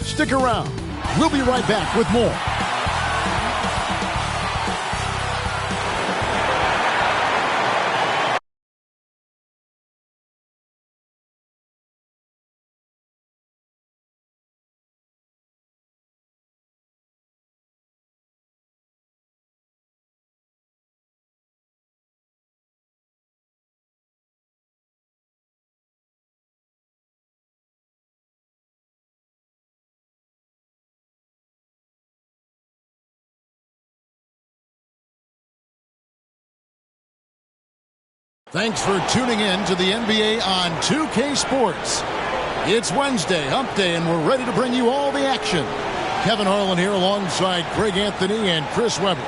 Stick around. We'll be right back with more. Thanks for tuning in to the NBA on 2K Sports. It's Wednesday, hump day, and we're ready to bring you all the action. Kevin Harlan here alongside Greg Anthony and Chris Webber.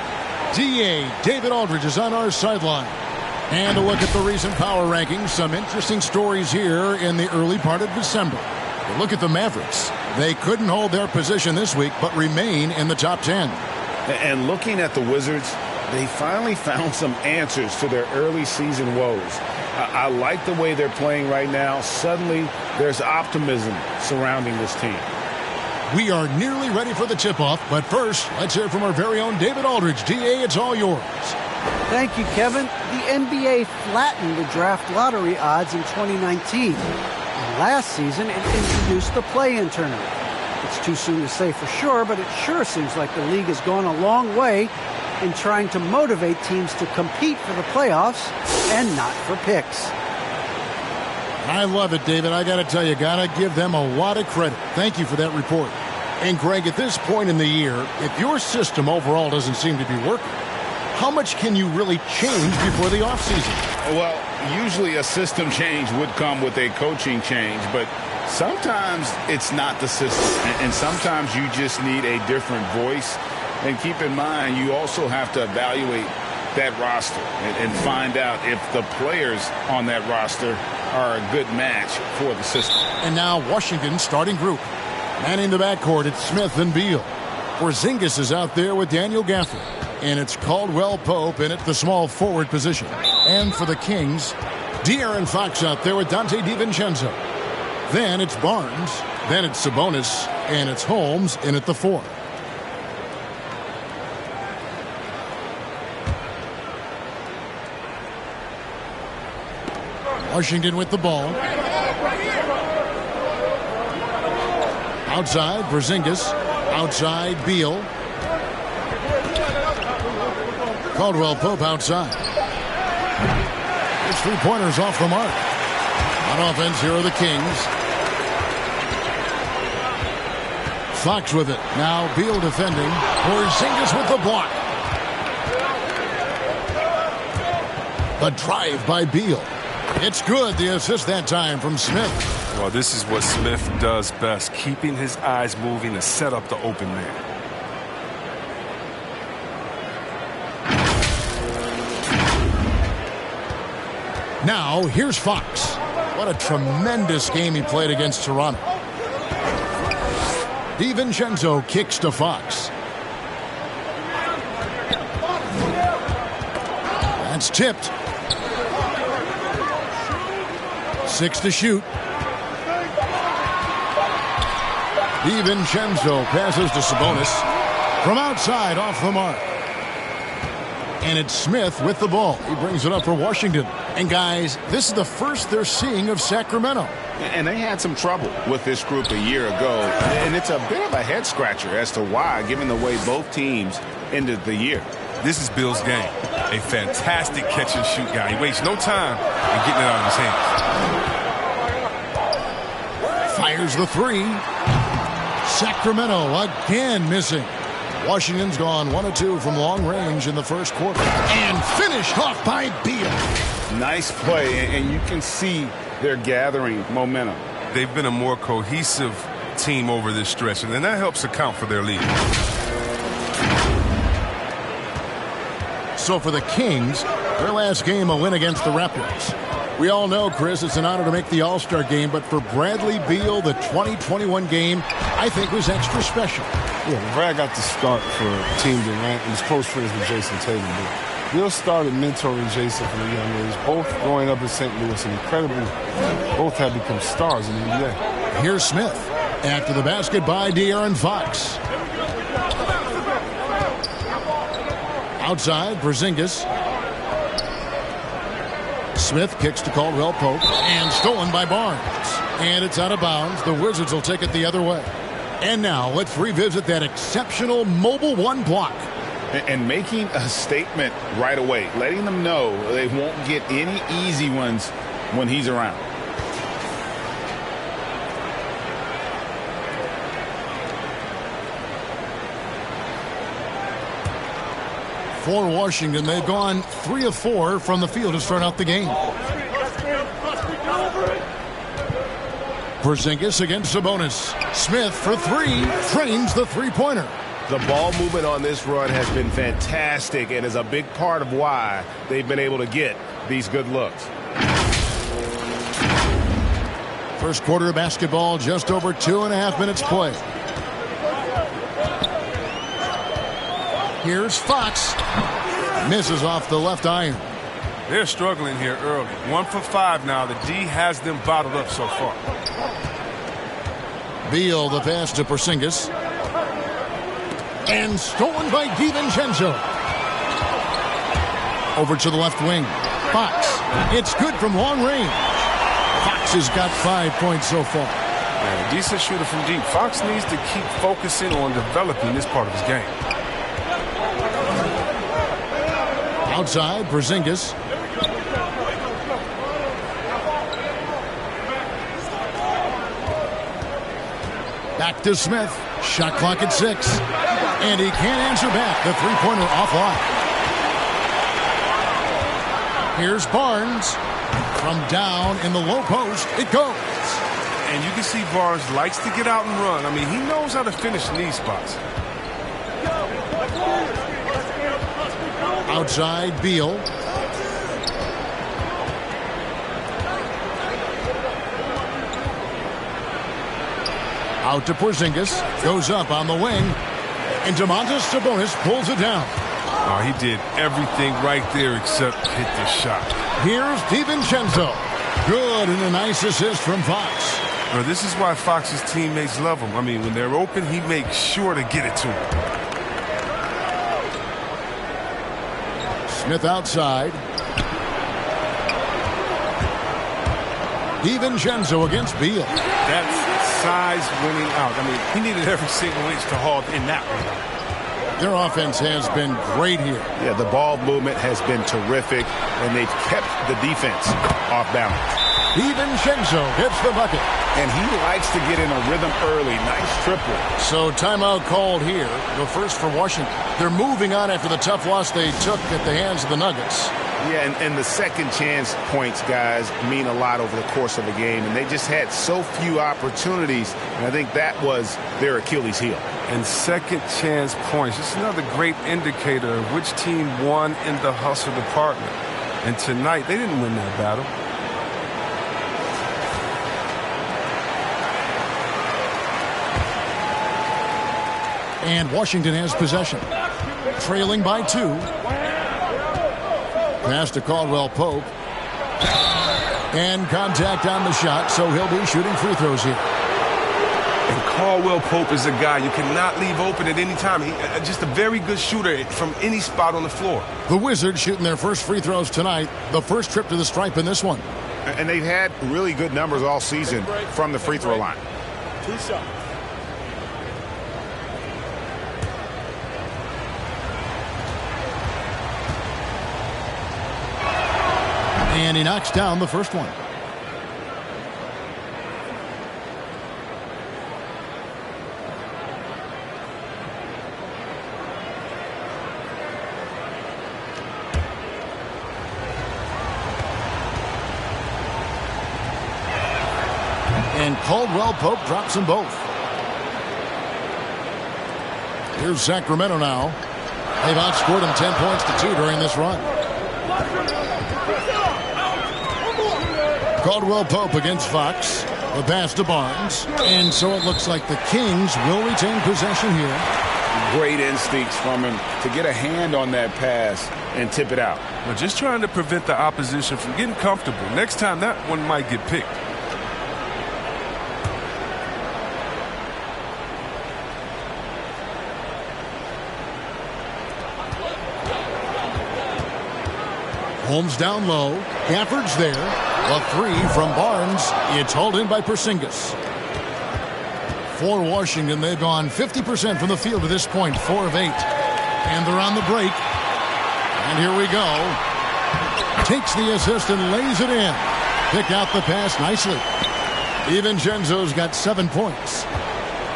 DA David Aldridge is on our sideline. And a look at the recent power rankings. Some interesting stories here in the early part of December. But look at the Mavericks. They couldn't hold their position this week, but remain in the top 10. And looking at the Wizards, they finally found some answers to their early season woes. I like the way they're playing right now. Suddenly, there's optimism surrounding this team. We are nearly ready for the tip-off, but first, let's hear from our very own David Aldridge. DA, it's all yours. Thank you, Kevin. The NBA flattened the draft lottery odds in 2019. And last season, it introduced the play-in tournament. It's too soon to say for sure, but it sure seems like the league has gone a long way in trying to motivate teams to compete for the playoffs and not for picks. I love it, David. I got to tell you, got to give them a lot of credit. Thank you for that report. And, Greg, at this point in the year, if your system overall doesn't seem to be working, how much can you really change before the offseason? Well, usually a system change would come with a coaching change, but sometimes it's not the system, and sometimes you just need a different voice. And keep in mind, you also have to evaluate that roster and find out if the players on that roster are a good match for the system. And now Washington's starting group. Manning the backcourt, it's Smith and Beal. Porzingis is out there with Daniel Gafford. And it's Caldwell Pope in at the small forward position. And for the Kings, De'Aaron Fox out there with Dante DiVincenzo. Then it's Barnes. Then it's Sabonis. And it's Holmes in at the 4. Washington with the ball. Outside, Porzingis. Outside, Beal. Caldwell Pope outside. It's 3-pointers off the mark. On offense, here are the Kings. Fox with it. Now Beal defending. Porzingis with the block. The drive by Beal. It's good, the assist that time from Smith. Well, this is what Smith does best, keeping his eyes moving to set up the open man. Now, here's Fox. What a tremendous game he played against Toronto. DiVincenzo kicks to Fox. That's tipped. 6 to shoot. DiVincenzo passes to Sabonis. From outside, off the mark. And it's Smith with the ball. He brings it up for Washington. And, guys, this is the first they're seeing of Sacramento. And they had some trouble with this group a year ago. And it's a bit of a head-scratcher as to why, given the way both teams ended the year. This is Beal's game. A fantastic catch-and-shoot guy. He wastes no time in getting it out of his hands. Fires the 3. Sacramento again missing. Washington's gone 1 of 2 from long range in the first quarter. And finished off by Beal. Nice play, and you can see they're gathering momentum. They've been a more cohesive team over this stretch, and that helps account for their lead. So for the Kings, their last game a win against the Raptors. We all know, Chris, it's an honor to make the All-Star game, but for Bradley Beal, the 2021 game, I think was extra special. Yeah, Brad got the start for Team Durant and was close friends with Jason Tatum. But Beal started mentoring Jason from a young age, both growing up in St. Louis, and incredibly, both have become stars in the NBA. Here's Smith. After the basket by De'Aaron Fox. Outside, Porzingis. Smith kicks to Caldwell Pope. And stolen by Barnes. And it's out of bounds. The Wizards will take it the other way. And now let's revisit that exceptional Mobile One block. And making a statement right away. Letting them know they won't get any easy ones when he's around. For Washington, they've gone 3 of 4 from the field to start out the game. Porzingis against Sabonis. Smith for 3, trains the three-pointer. The ball movement on this run has been fantastic and is a big part of why they've been able to get these good looks. First quarter of basketball, just over 2.5 minutes play. Here's Fox. Misses off the left iron. They're struggling here early. 1 for 5 now. The D has them bottled up so far. Beal, the pass to Porzingis. And stolen by DiVincenzo. Over to the left wing. Fox. It's good from long range. Fox has got 5 points so far. Man, decent shooter from deep. Fox needs to keep focusing on developing this part of his game. Outside, Porzingis. Back to Smith. Shot clock at 6. And he can't answer back. The three-pointer offline. Here's Barnes. From down in the low post, it goes. And you can see Barnes likes to get out and run. I mean, he knows how to finish in these spots. Outside, Beal. Out to Porzingis. Goes up on the wing. And Domantas Sabonis pulls it down. Oh, he did everything right there except hit the shot. Here's DiVincenzo. Good, and a nice assist from Fox. Well, this is why Fox's teammates love him. I mean, when they're open, he makes sure to get it to him. Smith outside. DiVincenzo against Beal. That's size winning out. I mean, he needed every single inch to haul in that one. Their offense has been great here. Yeah, the ball movement has been terrific, and they've kept the defense off balance. DiVincenzo hits the bucket. And he likes to get in a rhythm early. Nice triple. So timeout called here. The first for Washington. They're moving on after the tough loss they took at the hands of the Nuggets. Yeah, and the second chance points, guys, mean a lot over the course of the game. And they just had so few opportunities. And I think that was their Achilles heel. And second chance points. It's another great indicator of which team won in the hustle department. And tonight, they didn't win that battle. And Washington has possession. Trailing by 2. Pass to Caldwell Pope. And contact on the shot, so he'll be shooting free throws here. And Caldwell Pope is a guy you cannot leave open at any time. He's just a very good shooter from any spot on the floor. The Wizards shooting their first free throws tonight. The first trip to the stripe in this one. And they've had really good numbers all season from the free throw line. 2 shots. And he knocks down the first one. And Caldwell Pope drops them both. Here's Sacramento now. They've outscored them 10 points to 2 during this run. Caldwell Pope against Fox. The pass to Barnes. And so it looks like the Kings will retain possession here. Great instincts from him to get a hand on that pass and tip it out. Well, just trying to prevent the opposition from getting comfortable. Next time, that one might get picked. Holmes down low. Gafford's there. A three from Barnes. It's hauled in by Porzingis. For Washington, they've gone 50% from the field to this point, 4 of 8. And they're on the break. And here we go. Takes the assist and lays it in. Pick out the pass nicely. DiVincenzo's got 7 points.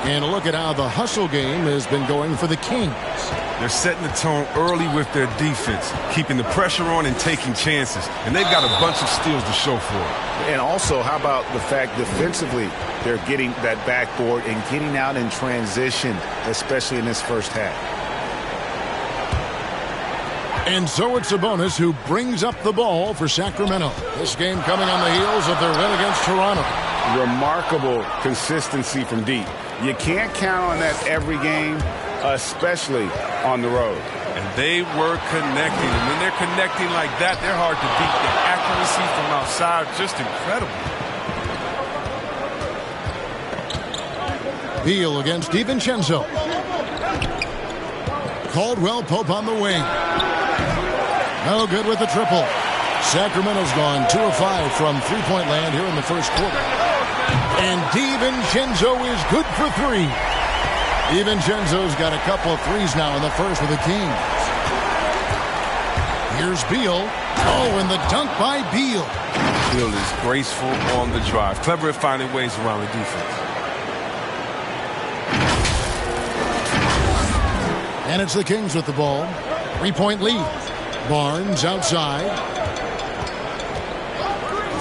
And a look at how the hustle game has been going for the Kings. They're setting the tone early with their defense, keeping the pressure on and taking chances. And they've got a bunch of steals to show for it. And also, how about the fact defensively they're getting that backboard and getting out in transition, especially in this first half. And so it's Sabonis who brings up the ball for Sacramento. This game coming on the heels of their win against Toronto. Remarkable consistency from deep. You can't count on that every game, especially on the road. And they were connecting. And when they're connecting like that, they're hard to beat. The accuracy from outside, just incredible. Beal against DiVincenzo. Caldwell Pope on the wing. No good with the triple. Sacramento's gone 2 of 5 from three-point land here in the first quarter. And DiVincenzo is good for 3. DiVincenzo's got a couple of threes now in the first with the Kings. Here's Beal. Oh, and the dunk by Beal. Beal is graceful on the drive. Clever at finding ways around the defense. And it's the Kings with the ball. 3-point lead. Barnes outside.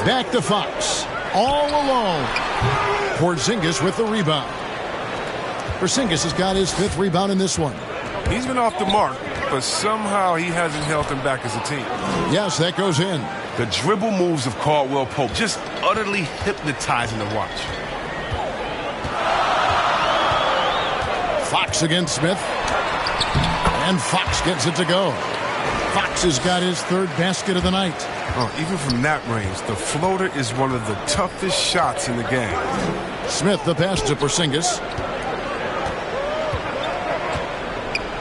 Back to Fox. All alone. Porzingis with the rebound. Porzingis has got his 5th rebound in this one. He's been off the mark, but somehow he hasn't held them back as a team. Yes, that goes in. The dribble moves of Caldwell Pope just utterly hypnotizing to watch. Fox against Smith. And Fox gets it to go. Fox has got his 3rd basket of the night. Oh, even from that range, the floater is one of the toughest shots in the game. Smith the pass to Porzingis.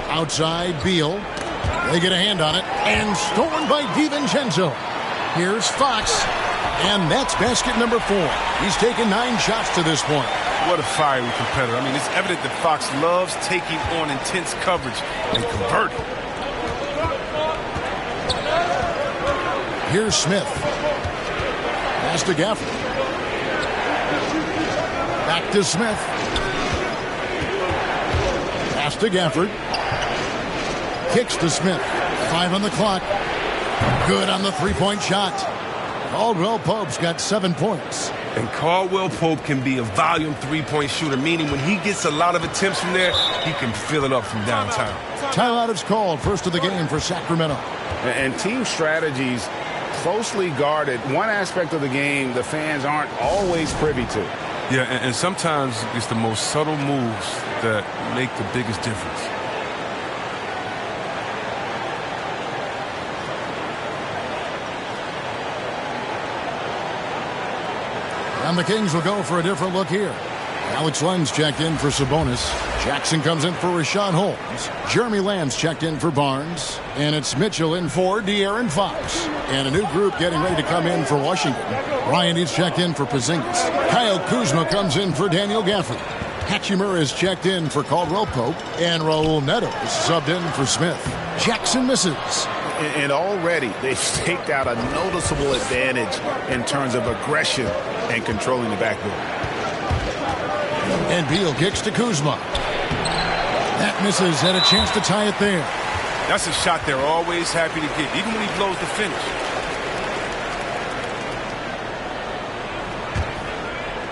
Outside Beal. They get a hand on it. And stolen by DiVincenzo. Here's Fox. And that's basket number 4. He's taken 9 shots to this point. What a fiery competitor. I mean, it's evident that Fox loves taking on intense coverage and converting. Here's Smith. Pass to Gafford. Back to Smith. Pass to Gafford. Kicks to Smith. 5 on the clock. Good on the 3-point shot. Caldwell Pope's got 7 points. And Caldwell Pope can be a volume 3-point shooter, meaning when he gets a lot of attempts from there, he can fill it up from downtown. Timeout is called. First of the game for Sacramento. And team strategies closely guarded. One aspect of the game the fans aren't always privy to. Yeah, and sometimes it's the most subtle moves that make the biggest difference. And the Kings will go for a different look here. Alex Len's checked in for Sabonis. Jackson comes in for Rashawn Holmes. Jeremy Lamb's checked in for Barnes. And it's Mitchell in for De'Aaron Fox. And a new group getting ready to come in for Washington. Ryan is checked in for Porzingis. Kyle Kuzma comes in for Daniel Gafford. Hachimura is checked in for Caldwell Pope. And Raul Neto is subbed in for Smith. Jackson misses. And already they've staked out a noticeable advantage in terms of aggression and controlling the backboard. And Beal kicks to Kuzma. That misses. Had a chance to tie it there. That's a shot they're always happy to get, even when he blows the finish.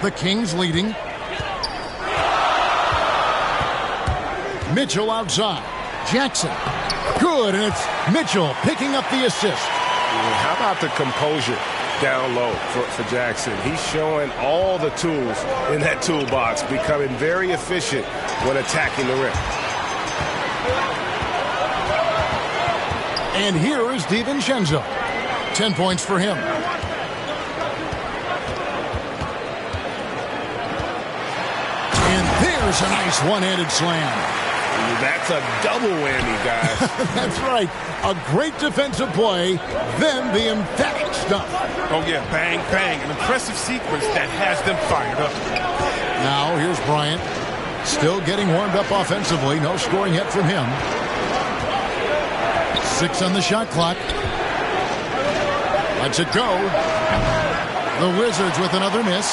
The Kings leading. Mitchell outside. Jackson. Good, and it's Mitchell picking up the assist. How about the composure down low for Jackson? He's showing all the tools in that toolbox, becoming very efficient when attacking the rim. And here is DiVincenzo. 10 points for him. And there's a nice one-handed slam. That's a double whammy, guys. That's right. A great defensive play, then the emphatic stuff. Oh, yeah, bang, bang. An impressive sequence that has them fired up. Now, here's Bryant. Still getting warmed up offensively. No scoring yet from him. 6 on the shot clock. Lets it go. The Wizards with another miss.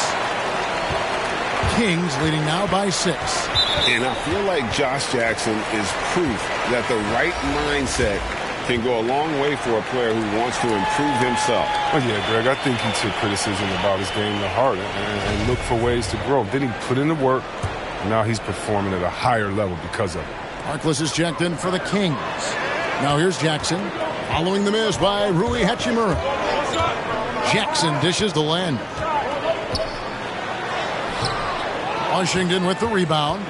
Kings leading now by 6. And I feel like Josh Jackson is proof that the right mindset can go a long way for a player who wants to improve himself. Oh, yeah, Greg, I think he took criticism about his game to heart and looked for ways to grow. Then he put in the work, and now he's performing at a higher level because of it. Harkless is checked in for the Kings. Now here's Jackson. Following the miss by Rui Hachimura. Jackson dishes the land. Washington with the rebound.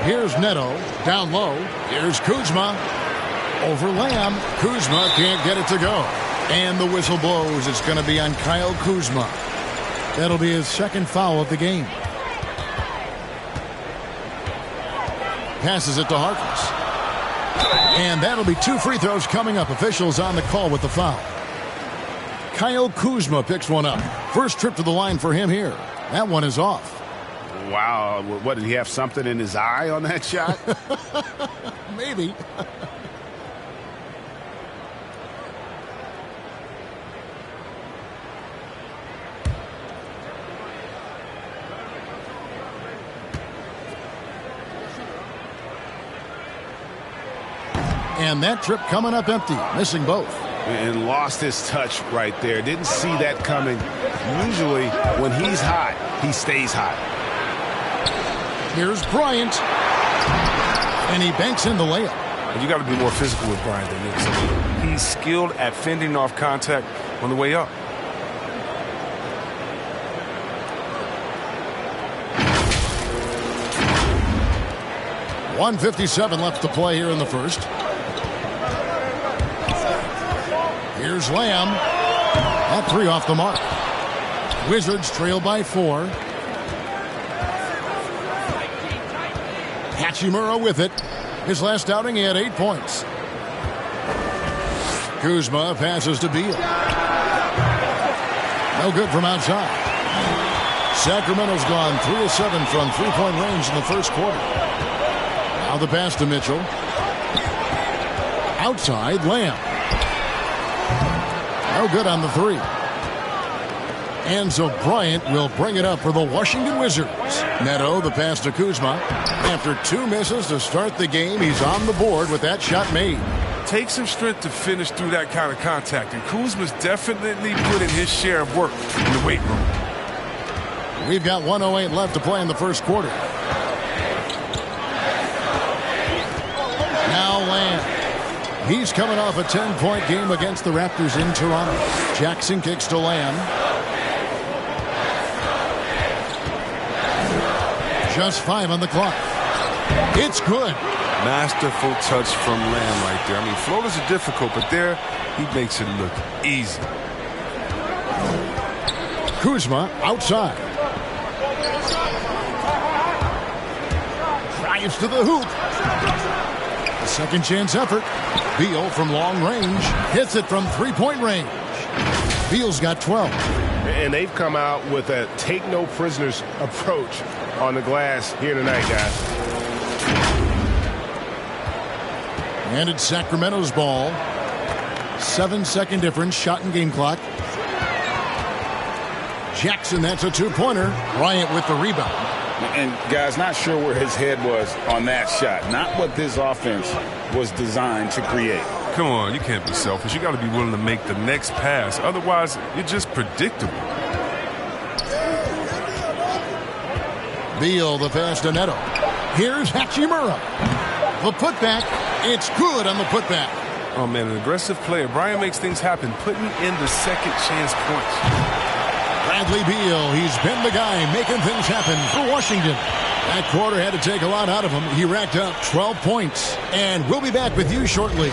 Here's Neto. Down low. Here's Kuzma. Over Lamb. Kuzma can't get it to go. And the whistle blows. It's going to be on Kyle Kuzma. That'll be his second foul of the game. Passes it to Harkless. And that'll be 2 free throws coming up. Officials on the call with the foul. Kyle Kuzma picks one up. First trip to the line for him here. That one is off. Wow. What, did he have something in his eye on that shot? Maybe. And that trip coming up empty, missing both. And lost his touch right there. Didn't see that coming. Usually, when he's hot, he stays hot. Here's Bryant. And he banks in the layup. You got to be more physical with Bryant than this. He's skilled at fending off contact on the way up. .157 left to play here in the first. Here's Lamb. That 3 off the mark. Wizards trail by 4. Hachimura with it. His last outing, he had 8 points. Kuzma passes to Beal. No good from outside. Sacramento's gone 3 of 7 from three-point range in the first quarter. Now the pass to Mitchell. Outside, Lamb. No good on the 3. And so Bryant will bring it up for the Washington Wizards. Neto, the pass to Kuzma. After 2 misses to start the game, he's on the board with that shot made. Takes some strength to finish through that kind of contact, and Kuzma's definitely put in his share of work in the weight room. We've got 1:08 left to play in the first quarter. Now Lamb. He's coming off a 10-point game against the Raptors in Toronto. Jackson kicks to Lamb. Just 5 on the clock. It's good. Masterful touch from Lamb right there. I mean, floaters are difficult, but there he makes it look easy. Kuzma outside. Drives to the hoop. A second chance effort. Beal from long range hits it from 3-point range. Beal's got 12. And they've come out with a take no prisoners approach on the glass here tonight, guys. And it's Sacramento's ball. 7-second difference, shot and game clock. Jackson, that's a 2-pointer. Bryant with the rebound. And, guys, not sure where his head was on that shot. Not what this offense was designed to create. Come on, you can't be selfish. You got to be willing to make the next pass. Otherwise, you're just predictable. Beal, the pass to Neto. Here's Hachimura. The putback. It's good on the putback. Oh, man, an aggressive player. Bryant makes things happen, putting in the second chance points. Bradley Beal, he's been the guy making things happen for Washington. That quarter had to take a lot out of him. He racked up 12 points. And we'll be back with you shortly.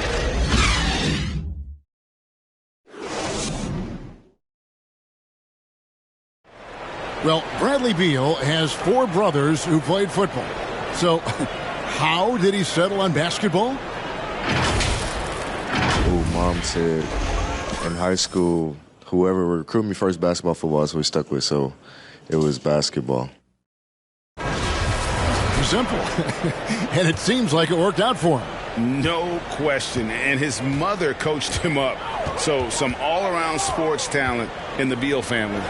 Well, Bradley Beal has 4 brothers who played football. So how did he settle on basketball? Oh, Mom said in high school, whoever recruited me first, basketball, football, is what we stuck with. So it was basketball. Simple. And it seems like it worked out for him. No question. And his mother coached him up. So some all-around sports talent in the Beal family.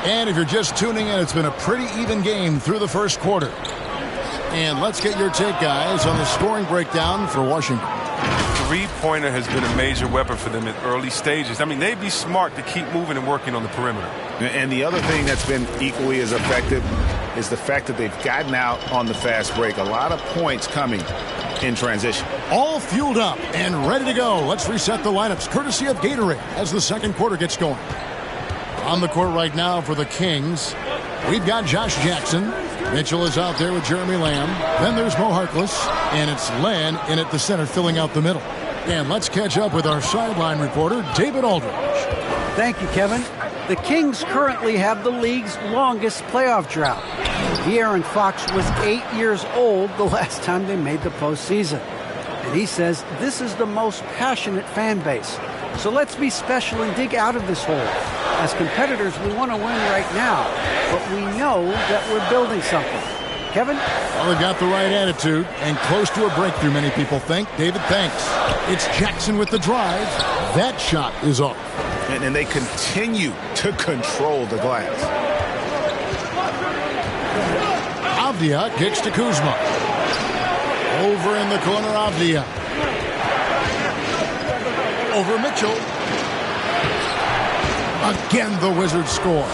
And if you're just tuning in, it's been a pretty even game through the first quarter. And let's get your take, guys, on the scoring breakdown for Washington. Three-pointer has been a major weapon for them in early stages. I mean, they'd be smart to keep moving and working on the perimeter. And the other thing that's been equally as effective is the fact that they've gotten out on the fast break. A lot of points coming in transition. All fueled up and ready to go. Let's reset the lineups, courtesy of Gatorade, as the second quarter gets going. On the court right now for the Kings, we've got Josh Jackson. Mitchell is out there with Jeremy Lamb. Then there's Mo Harkless, and it's Len in at the center filling out the middle. And let's catch up with our sideline reporter, David Aldridge. Thank you, Kevin. The Kings currently have the league's longest playoff drought. De'Aaron Fox was 8 years old the last time they made the postseason. And he says this is the most passionate fan base. So let's be special and dig out of this hole. As competitors, we want to win right now, but we know that we're building something. Kevin? Well, they've got the right attitude and close to a breakthrough, many people think. David, thanks. It's Jackson with the drive. That shot is off. And they continue to control the glass. Avdia kicks to Kuzma. Over in the corner, Avdia. Over Mitchell. Again, the Wizards score.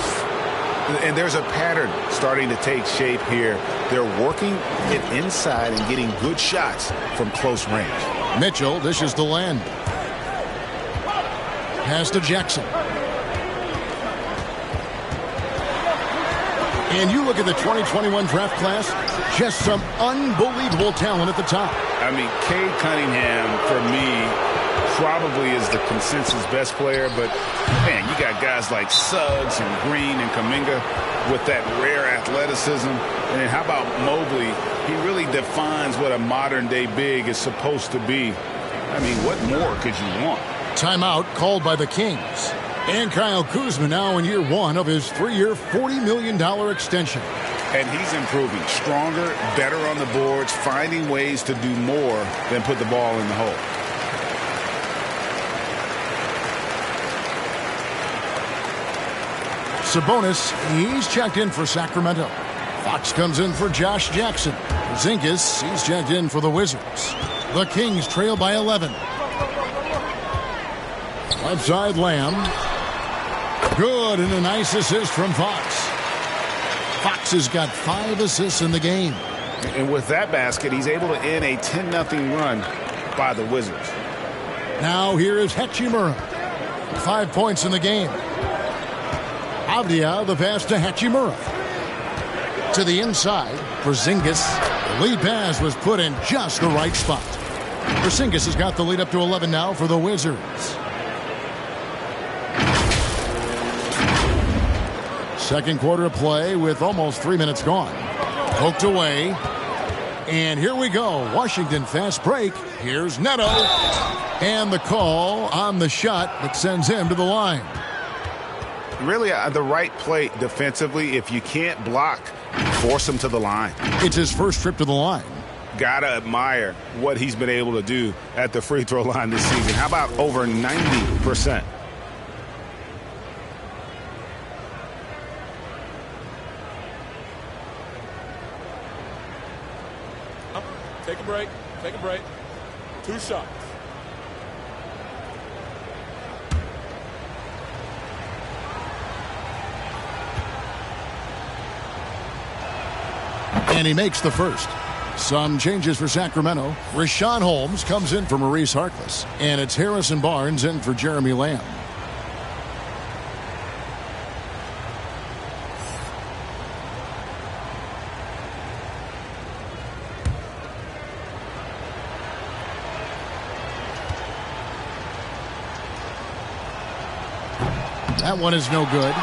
And there's a pattern starting to take shape here. They're working it inside and getting good shots from close range. Mitchell dishes to Len. Pass to Jackson. And you look at the 2021 draft class, just some unbelievable talent at the top. I mean, Cade Cunningham, for me, probably is the consensus best player, but man, you got guys like Suggs and Green and Kuminga with that rare athleticism. And then how about Mobley? He really defines what a modern-day big is supposed to be. I mean, what more could you want? Timeout called by the Kings. And Kyle Kuzma now in year 1 of his 3-year, $40 million extension. And he's improving. Stronger, better on the boards, finding ways to do more than put the ball in the hole. Sabonis, he's checked in for Sacramento. Fox comes in for Josh Jackson. Zingas, he's checked in for the Wizards. The Kings trail by 11. Left side, Lamb. Good, and a nice assist from Fox. Fox has got 5 assists in the game. And with that basket, he's able to end a 10-0 run by the Wizards. Now here is Hachimura. 5 points in the game. Avdia, the pass to Hachimura. To the inside, Porzingis. The lead pass was put in just the right spot. Porzingis has got the lead up to 11 now for the Wizards. Second quarter of play with almost 3 minutes gone. Poked away. And here we go. Washington fast break. Here's Neto. And the call on the shot that sends him to the line. Really the right play defensively. If you can't block, force him to the line. It's his first trip to the line. Gotta admire what he's been able to do at the free throw line this season. How about over 90%? Take a break. Take a break. 2 shots. And he makes the first. Some changes for Sacramento. Rashawn Holmes comes in for Maurice Harkless. And it's Harrison Barnes in for Jeremy Lamb. That one is no good.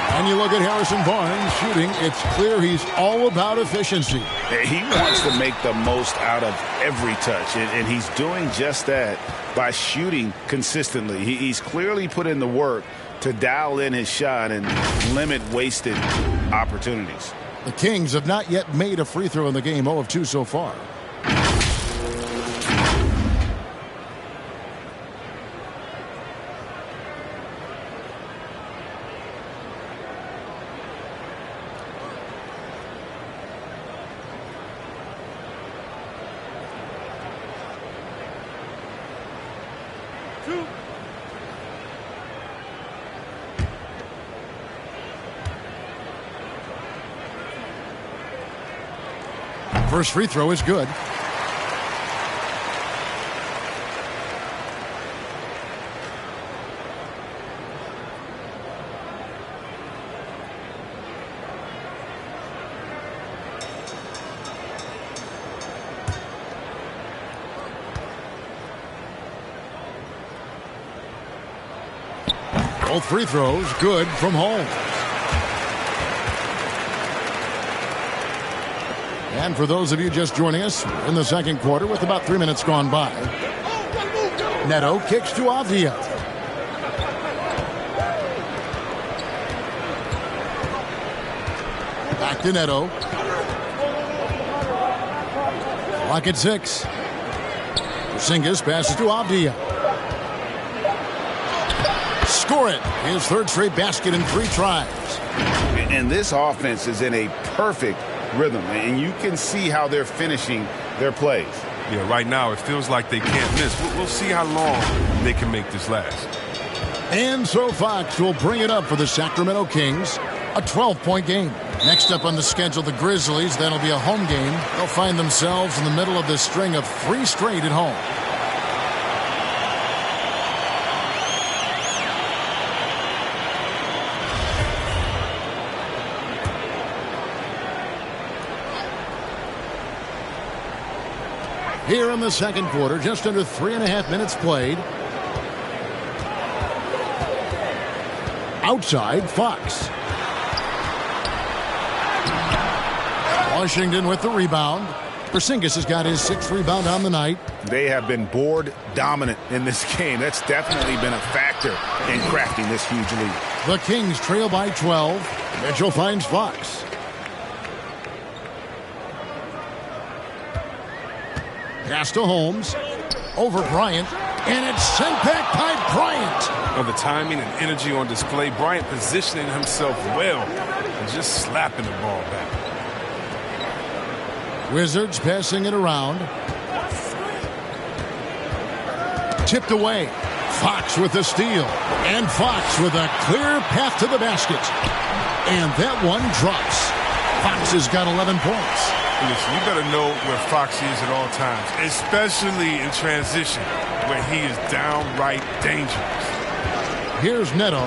And you look at Harrison Barnes shooting. It's clear he's all about efficiency. He wants to make the most out of every touch, and he's doing just that by shooting consistently. He's clearly put in the work to dial in his shot and limit wasted opportunities. The Kings have not yet made a free throw in the game, 0 of 2 so far. First free throw is good. Both free throws good from home. And for those of you just joining us in the second quarter with about 3 minutes gone by, Neto kicks to Avdia. Back to Neto. Clock at 6. Porzingis passes to Avdia. Score it. His third straight basket in 3 tries. And this offense is in a perfect rhythm, and you can see how they're finishing their plays. Yeah, right now it feels like they can't miss. We'll see how long they can make this last. And so Fox will bring it up for the Sacramento Kings, a 12-point game. Next up on the schedule, the Grizzlies. That'll be a home game. They'll find themselves in the middle of this string of 3 straight at home. Here in the second quarter, just under 3.5 minutes played. Outside, Fox. Washington with the rebound. Porzingis has got his 6th rebound on the night. They have been board dominant in this game. That's definitely been a factor in crafting this huge lead. The Kings trail by 12. Mitchell finds Fox. Pass to Holmes. Over Bryant. And it's sent back by Bryant. Well, the timing and energy on display. Bryant positioning himself well and just slapping the ball back. Wizards passing it around. Tipped away. Fox with the steal. And Fox with a clear path to the basket. And that one drops. Fox has got 11 points. Listen, you better know where Fox is at all times, especially in transition, where he is downright dangerous. Here's Neto.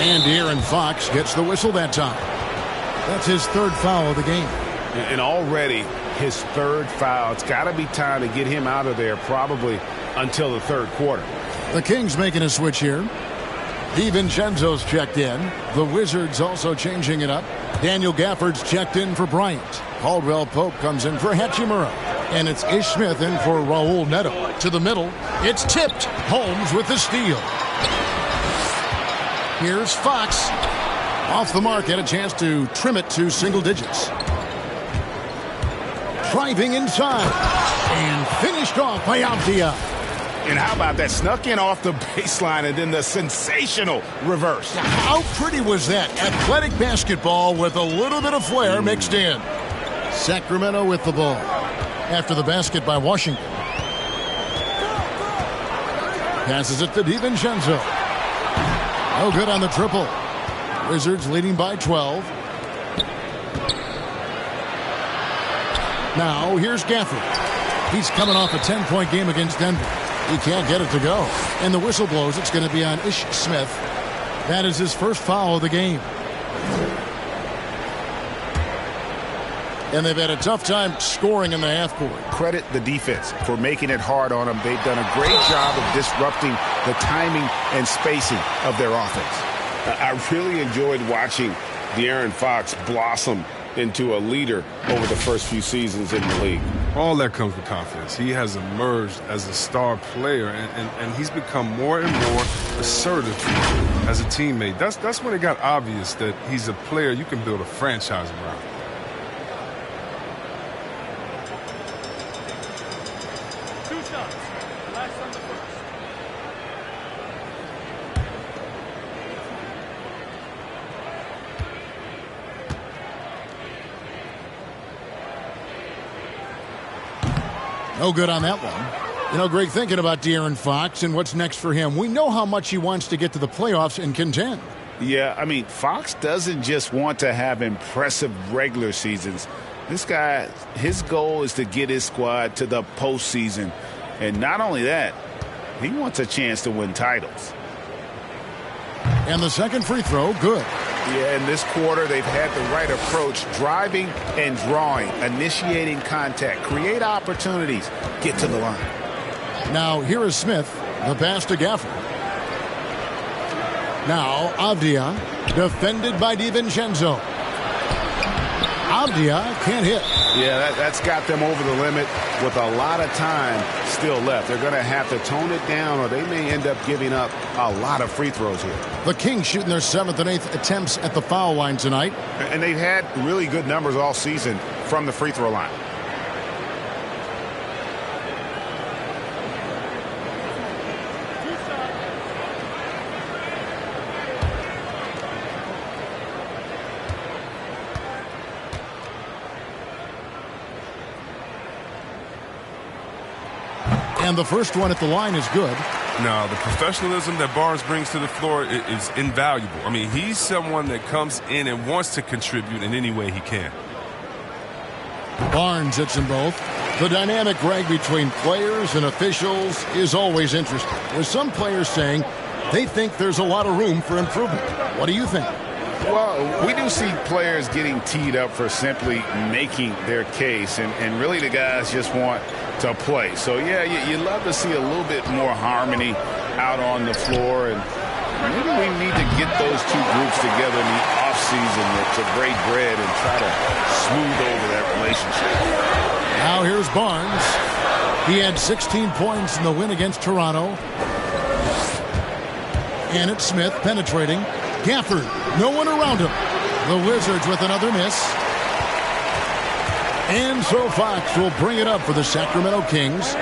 And De'Aaron Fox gets the whistle that time. That's his 3rd foul of the game. And already his 3rd foul. It's got to be time to get him out of there probably until the 3rd quarter. The Kings making a switch here. DiVincenzo's checked in. The Wizards also changing it up. Daniel Gafford's checked in for Bryant. Caldwell Pope comes in for Hachimura. And it's Ish Smith in for Raul Neto. To the middle. It's tipped. Holmes with the steal. Here's Fox. Off the mark. Had a chance to trim it to single digits. Driving inside. And finished off by Avdia. And how about that? Snuck in off the baseline and then the sensational reverse. How pretty was that? Athletic basketball with a little bit of flair mixed in. Sacramento with the ball. After the basket by Washington. Passes it to DiVincenzo. No good on the triple. Wizards leading by 12. Now here's Gafford. He's coming off a 10-point game against Denver. He can't get it to go. And the whistle blows. It's going to be on Ish Smith. That is his 1st foul of the game. And they've had a tough time scoring in the half court. Credit the defense for making it hard on them. They've done a great job of disrupting the timing and spacing of their offense. I really enjoyed watching De'Aaron Fox blossom into a leader over the first few seasons in the league. All that comes with confidence. He has emerged as a star player, and he's become more and more assertive as a teammate. That's when it got obvious that he's a player you can build a franchise around. No good on that one. You know, Greg, thinking about De'Aaron Fox and what's next for him, we know how much he wants to get to the playoffs and contend. Yeah, I mean, Fox doesn't just want to have impressive regular seasons. This guy, his goal is to get his squad to the postseason. And not only that, he wants a chance to win titles. And the second free throw, good. Yeah, in this quarter, they've had the right approach, driving and drawing, initiating contact, create opportunities, get to the line. Now, here is Smith, the pass to Gafford. Now, Avdia, defended by DiVincenzo. Avdia can't hit. Yeah, that's got them over the limit with a lot of time still left. They're going to have to tone it down, or they may end up giving up a lot of free throws here. The Kings shooting their 7th and 8th attempts at the foul line tonight. And they've had really good numbers all season from the free throw line. And the first one at the line is good. Now, the professionalism that Barnes brings to the floor is invaluable. I mean, he's someone that comes in and wants to contribute in any way he can. Barnes hits them both. The dynamic, Greg, between players and officials is always interesting, with some players saying they think there's a lot of room for improvement. What do you think? Well, we do see players getting teed up for simply making their case, and really the guys just want to play. So, yeah, you love to see a little bit more harmony out on the floor, and maybe we need to get those two groups together in the offseason to break bread and try to smooth over that relationship. Now here's Barnes. He had 16 points in the win against Toronto. And it's Smith penetrating. Gafford, no one around him. The Wizards with another miss. And so Fox will bring it up for the Sacramento Kings.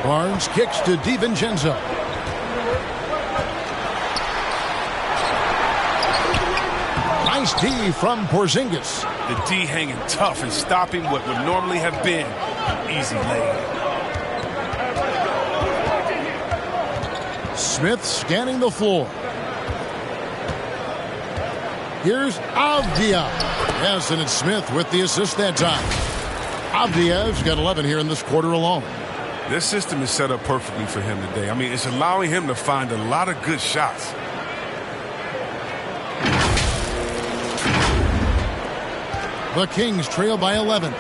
Barnes kicks to DiVincenzo. Nice D from Porzingis. The D hanging tough and stopping what would normally have been an easy layup. Smith scanning the floor. Here's Avdia. Yes, and it's Smith with the assist that time. Avdia's got 11 here in this quarter alone. This system is set up perfectly for him today. I mean, it's allowing him to find a lot of good shots. The Kings trail by 11.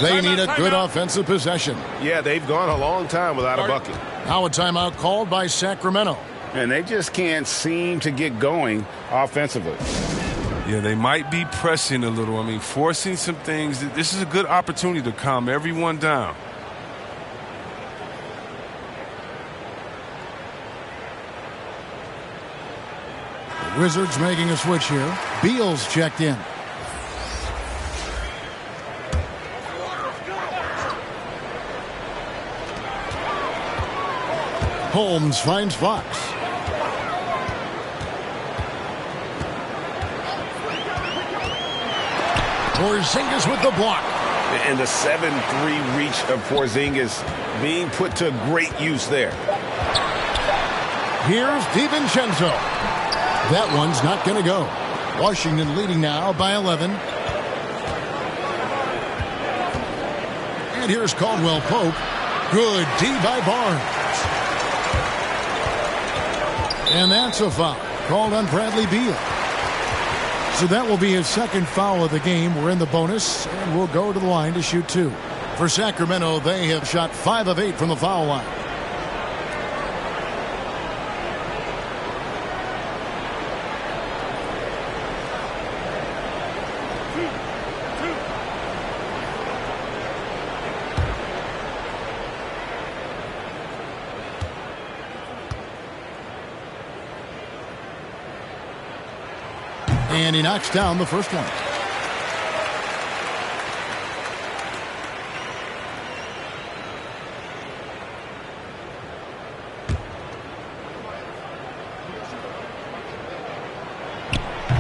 They need a good offensive possession. Yeah, they've gone a long time without a bucket. Now a timeout called by Sacramento. And they just can't seem to get going offensively. Yeah, they might be pressing a little. I mean, forcing some things. This is a good opportunity to calm everyone down. The Wizards making a switch here. Beal's checked in. Holmes finds Fox. Porzingis with the block. And the 7-3 reach of Porzingis being put to great use there. Here's DiVincenzo. That one's not going to go. Washington leading now by 11. And here's Caldwell Pope. Good D by Barnes. And that's a foul called on Bradley Beal. So that will be his second foul of the game. We're in the bonus, and we'll go to the line to shoot 2. For Sacramento, they have shot 5 of 8 from the foul line. And he knocks down the first one.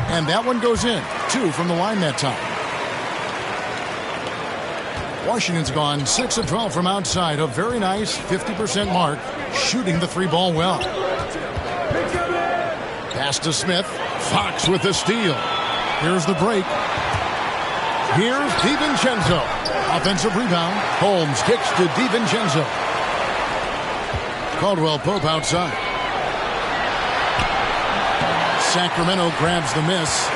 And that one goes in. 2 from the line that time. Washington's gone 6 of 12 from outside. A very nice 50% mark. Shooting the 3-ball well. Pass to Smith. Fox with the steal. Here's the break. Here's DiVincenzo. Offensive rebound. Holmes kicks to DiVincenzo. Caldwell Pope outside. Sacramento grabs the miss.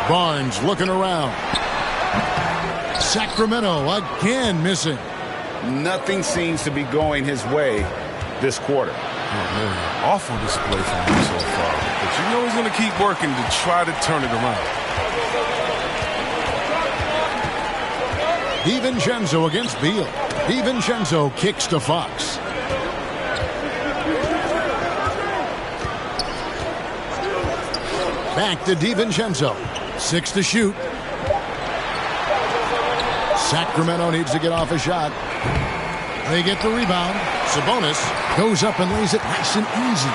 Barnes looking around. Sacramento again missing. Nothing seems to be going his way this quarter. Oh, man, awful display from him so far. But you know he's going to keep working to try to turn it around. DiVincenzo against Beal. DiVincenzo kicks to Fox. Back to DiVincenzo. 6 to shoot. Sacramento needs to get off a shot. They get the rebound. Sabonis goes up and lays it nice and easy.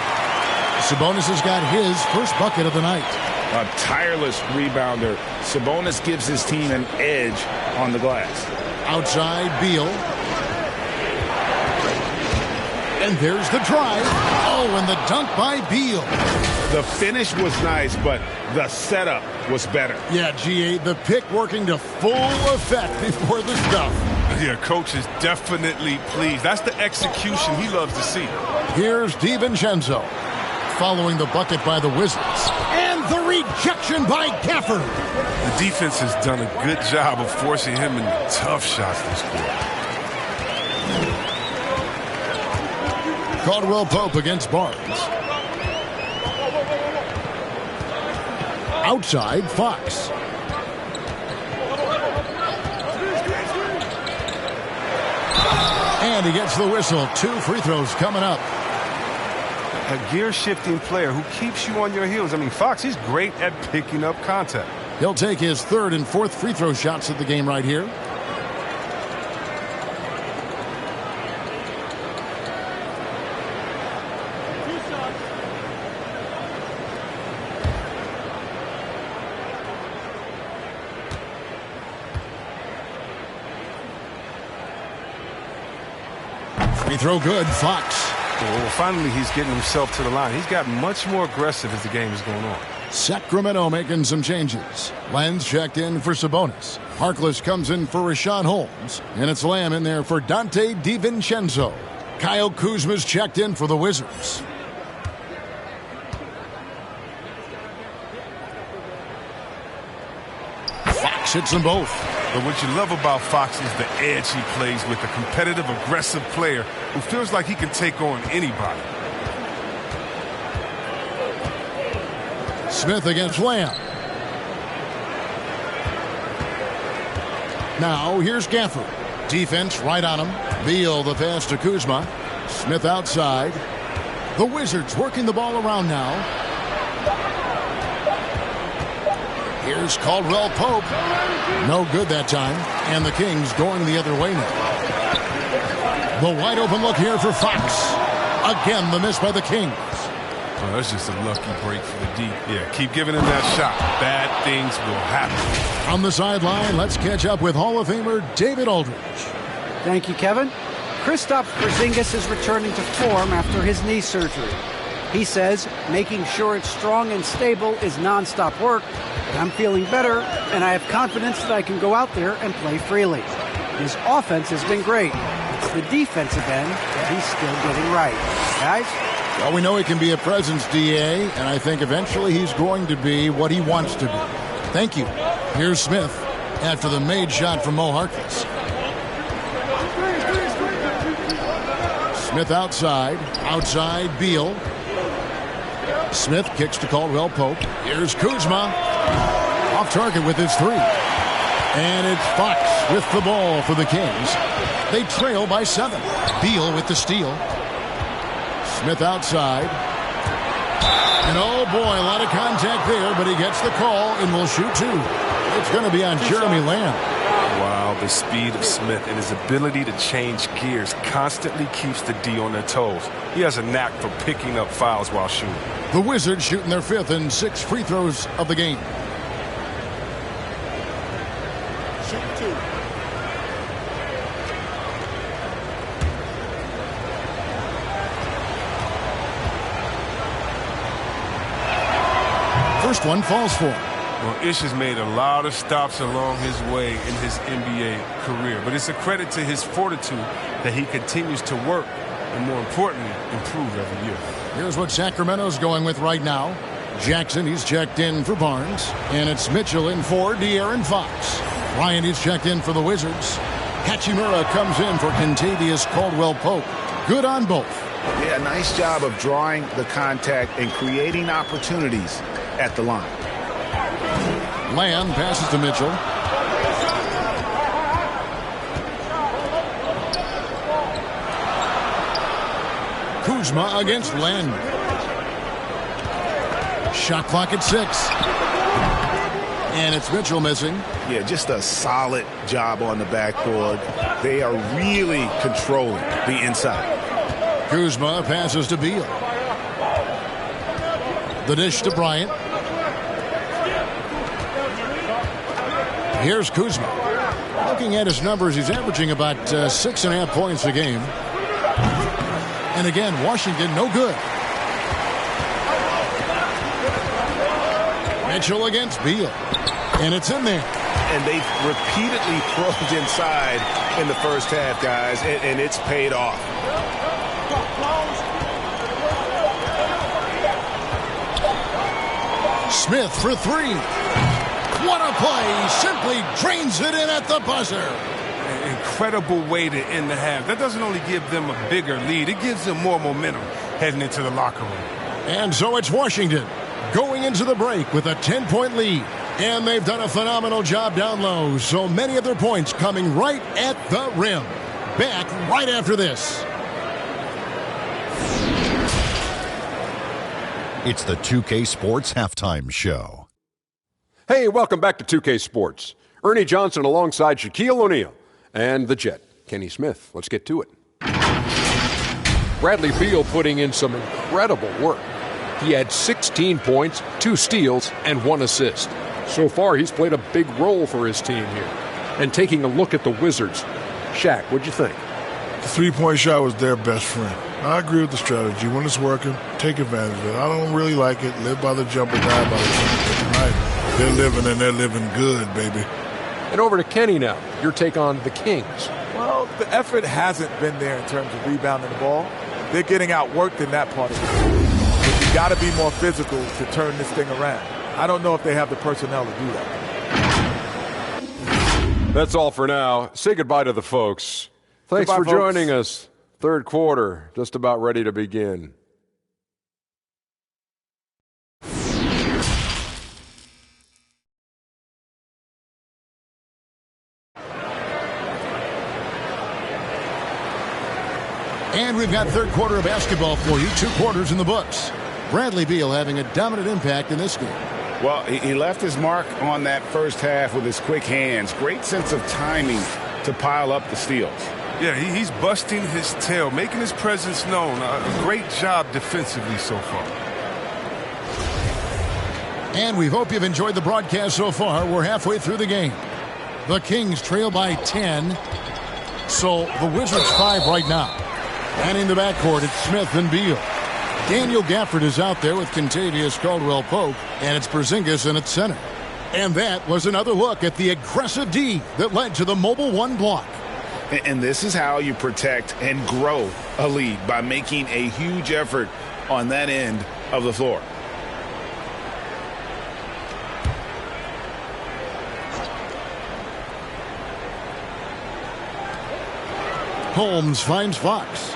Sabonis has got his first bucket of the night. A tireless rebounder. Sabonis gives his team an edge on the glass. Outside, Beal. And there's the drive. Oh, and the dunk by Beal. The finish was nice, but the setup was better. Yeah, GA, the pick working to full effect before the stuff. Yeah, coach is definitely pleased. That's the execution he loves to see. Here's DiVincenzo. Following the bucket by the Wizards. And the rejection by Gafford. The defense has done a good job of forcing him into tough shots this quarter. Caldwell Pope against Barnes. Outside, Fox. And he gets the whistle. 2 free throws coming up. A gear-shifting player who keeps you on your heels. I mean, Fox, he's great at picking up contact. He'll take his 3rd and 4th free throw shots of the game right here. Free throw good, Fox. Well, finally he's getting himself to the line. He's gotten much more aggressive as the game is going on. Sacramento making some changes. Lenz checked in for Sabonis. Harkless comes in for Rashawn Holmes. And it's Lamb in there for Dante DiVincenzo. Kyle Kuzma's checked in for the Wizards. Fox hits them both. But what you love about Fox is the edge he plays with, a competitive, aggressive player who feels like he can take on anybody. Smith against Lamb. Now here's Gafford. Defense right on him. Beal the pass to Kuzma. Smith outside. The Wizards working the ball around now. Here's Caldwell Pope. No good that time. And the Kings going the other way now. The wide open look here for Fox. Again, the miss by the Kings. Oh, that's just a lucky break for the D. Yeah, keep giving him that shot. Bad things will happen. On the sideline, let's catch up with Hall of Famer David Aldridge. Thank you, Kevin. Kristaps Porzingis is returning to form after his knee surgery. He says making sure it's strong and stable is nonstop work, but I'm feeling better, and I have confidence that I can go out there and play freely. His offense has been great. It's the defensive end that he's still getting right. Guys, Well, we know he can be a presence, DA, and I think eventually he's going to be what he wants to be. Thank you. Here's Smith after the made shot from Mo Harkless. Smith outside Beal. Smith kicks to Caldwell Pope. Here's Kuzma. Off target with his three. And it's Fox with the ball for the Kings. They trail by 7. Beal with the steal. Smith outside. And oh boy, a lot of contact there, but he gets the call and will shoot 2. It's going to be on Jeremy Lamb. Wow, the speed of Smith and his ability to change gears constantly keeps the D on their toes. He has a knack for picking up fouls while shooting. The Wizards shooting their 5th and 6th free throws of the game. Shoot 2. First one falls for him. Well, Ish has made a lot of stops along his way in his NBA career, but it's a credit to his fortitude that he continues to work and, more importantly, improve every year. Here's what Sacramento's going with right now. Jackson, he's checked in for Barnes, and it's Mitchell in for De'Aaron Fox. Ryan, he's checked in for the Wizards. Hachimura comes in for Kentavious Caldwell-Pope. Good on both. Yeah, nice job of drawing the contact and creating opportunities at the line. Lamb passes to Mitchell. Kuzma against Len. Shot clock at 6. And it's Mitchell missing. Yeah, just a solid job on the backboard. They are really controlling the inside. Kuzma passes to Beal. The dish to Bryant. Here's Kuzma. Looking at his numbers, he's averaging about 6.5 points a game. And again, Washington, no good. Mitchell against Beal. And it's in there. And they repeatedly probed inside in the first half, guys, and it's paid off. Smith for 3. What a play. Simply drains it in at the buzzer. An incredible way to end the half. That doesn't only give them a bigger lead, it gives them more momentum heading into the locker room. And so it's Washington going into the break with a 10-point lead. And they've done a phenomenal job down low. So many of their points coming right at the rim. Back right after this. It's the 2K Sports Halftime Show. Hey, welcome back to 2K Sports. Ernie Johnson alongside Shaquille O'Neal and the Jet, Kenny Smith. Let's get to it. Bradley Beal putting in some incredible work. He had 16 points, 2 steals, and 1 assist. So far, he's played a big role for his team here. And taking a look at the Wizards, Shaq, what'd you think? The three-point shot was their best friend. I agree with the strategy. When it's working, take advantage of it. I don't really like it. Live by the jump or die by the jump. But tonight, they're living and they're living good, baby. And over to Kenny now. Your take on the Kings. Well, the effort hasn't been there in terms of rebounding the ball. They're getting outworked in that part of the game. But you got to be more physical to turn this thing around. I don't know if they have the personnel to do that. That's all for now. Say goodbye to the folks. Thanks Goodbye, for folks. joining us. Third quarter, just about ready to begin. And we've got third quarter of basketball for you. 2 quarters in the books. Bradley Beal having a dominant impact in this game. Well, he left his mark on that first half with his quick hands. Great sense of timing to pile up the steals. Yeah, he's busting his tail, making his presence known. A great job defensively so far. And we hope you've enjoyed the broadcast so far. We're halfway through the game. The Kings trail by 10. So the Wizards 5 right now. And in the backcourt, it's Smith and Beal. Daniel Gafford is out there with Kentavious Caldwell-Pope, and it's Porzingis in at center. And that was another look at the aggressive D that led to the Mobile One block. And this is how you protect and grow a lead, by making a huge effort on that end of the floor. Holmes finds Fox.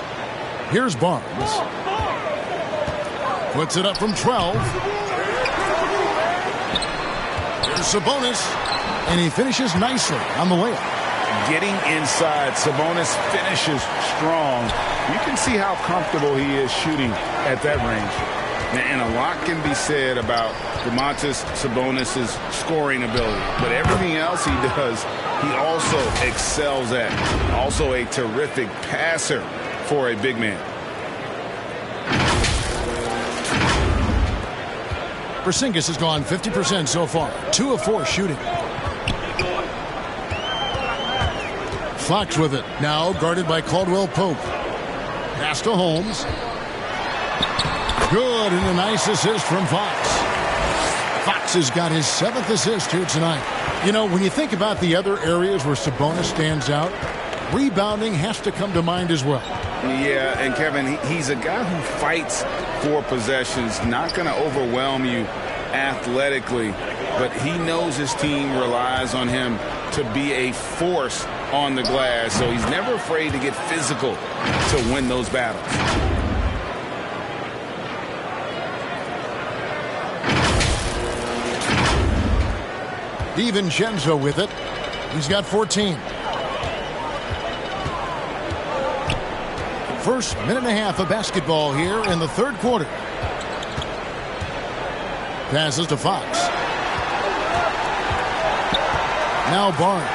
Here's Barnes. Puts it up from 12. Here's Sabonis. And he finishes nicely on the layup. Getting inside, Sabonis finishes strong. You can see how comfortable he is shooting at that range. And a lot can be said about Domantas Sabonis' scoring ability. But everything else he does, he also excels at. Also a terrific passer for a big man. Porzingis has gone 50% so far. 2 of 4 shooting. Fox with it. Now guarded by Caldwell Pope. Pass to Holmes. Good, and a nice assist from Fox. Fox has got his 7th assist here tonight. You know, when you think about the other areas where Sabonis stands out, rebounding has to come to mind as well. Yeah, and Kevin, he's a guy who fights for possessions, not going to overwhelm you athletically, but he knows his team relies on him to be a force on the glass, so he's never afraid to get physical to win those battles. DiVincenzo with it. He's got 14. First minute and a half of basketball here in the third quarter. Passes to Fox. Now Barnes.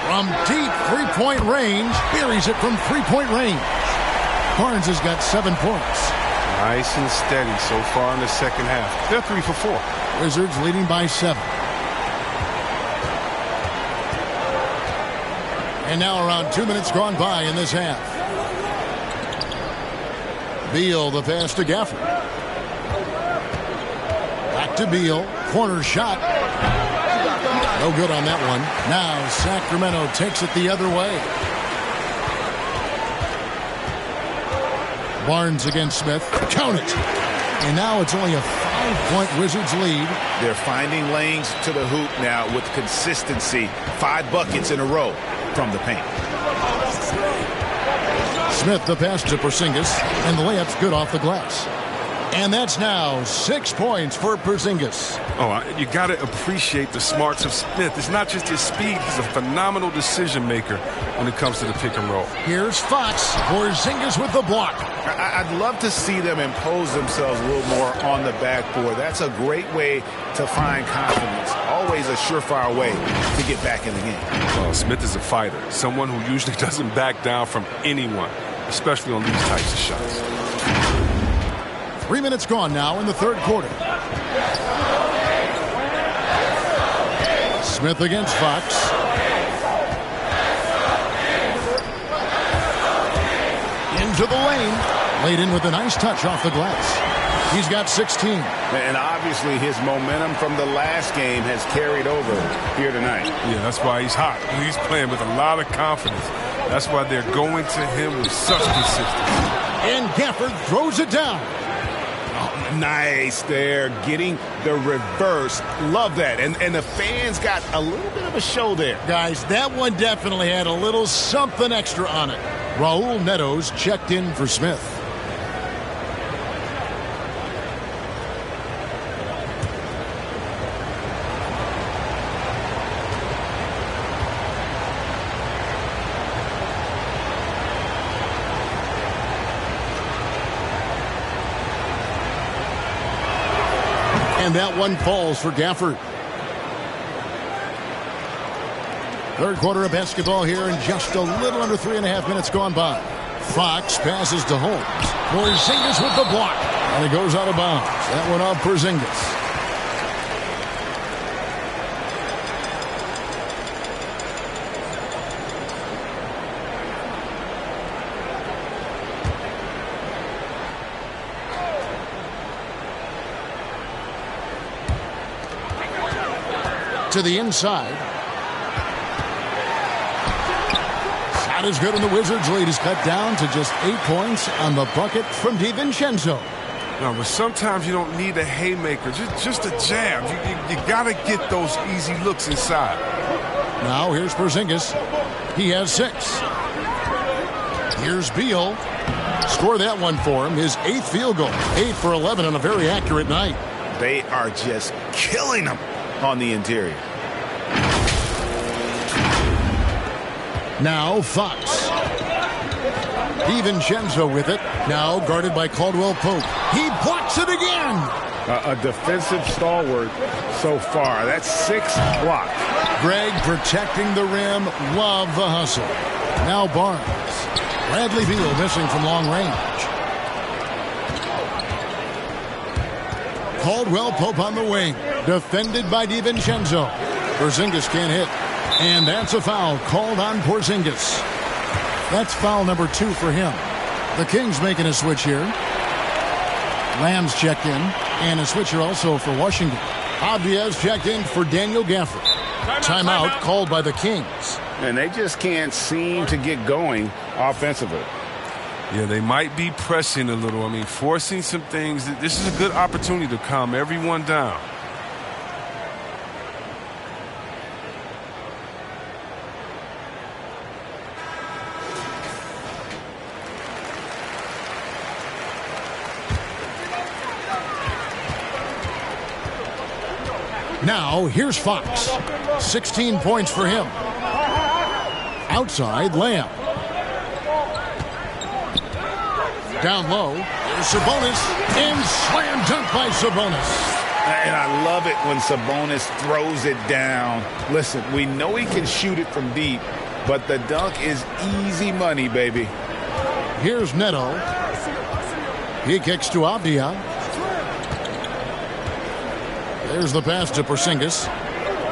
From deep three-point range. Buries it from three-point range. Barnes has got 7 points. Nice and steady so far in the second half. They're 3 for 4. Wizards leading by 7. And now around 2 minutes gone by in this half. Beal, the pass to Gafford. Back to Beal. Corner shot. No good on that one. Now Sacramento takes it the other way. Barnes against Smith. Count it. And now it's only a 5-point Wizards lead. They're finding lanes to the hoop now with consistency. 5 buckets in a row from the paint. Smith the pass to Porzingis, and the layup's good off the glass. And that's now 6 points for Porzingis. Oh, you got to appreciate the smarts of Smith. It's not just his speed. He's a phenomenal decision maker when it comes to the pick and roll. Here's Fox. Porzingis with the block. I'd love to see them impose themselves a little more on the backboard. That's a great way to find confidence. Always a surefire way to get back in the game. Well, Smith is a fighter, someone who usually doesn't back down from anyone, especially on these types of shots. 3 minutes gone now in the third quarter. Smith against Fox. Into the lane. Laid in with a nice touch off the glass. He's got 16. And obviously his momentum from the last game has carried over here tonight. Yeah, that's why he's hot. He's playing with a lot of confidence. That's why they're going to him with such consistency. And Gafford throws it down. Nice there, getting the reverse. Love that. And the fans got a little bit of a show there. Guys, that one definitely had a little something extra on it. Raul Netos checked in for Smith. And that one falls for Gafford. Third quarter of basketball here in just a little under 3.5 minutes gone by. Fox passes to Holmes. Porzingis with the block. And it goes out of bounds. That one off Porzingis. To the inside. Shot is good, and the Wizards' lead is cut down to just 8 points on the bucket from DiVincenzo. No, but sometimes you don't need a haymaker, just a jab. You got to get those easy looks inside. Now here's Porzingis. He has 6. Here's Beal. Score that one for him. His 8th field goal. 8 for 11 on a very accurate night. They are just killing him on the interior. Now Fox. DiVincenzo with it. Now guarded by Caldwell Pope. He blocks it again. A defensive stalwart so far. That's 6 blocked. Greg protecting the rim. Love the hustle. Now Barnes. Bradley Beal missing from long range. Caldwell Pope on the wing. Defended by DiVincenzo. Porzingis can't hit. And that's a foul called on Porzingis. That's foul number 2 for him. The Kings making a switch here. Lamb's checked in. And a switch here also for Washington. Abdias checked in for Daniel Gafford. Timeout called by the Kings. And they just can't seem to get going offensively. Yeah, they might be pressing a little. I mean, forcing some things. This is a good opportunity to calm everyone down. Now, here's Fox. 16 points for him. Outside, Lamb. Down low, there's Sabonis. And slam dunk by Sabonis. And I love it when Sabonis throws it down. Listen, we know he can shoot it from deep, but the dunk is easy money, baby. Here's Neto. He kicks to Abdia. There's the pass to Porzingis.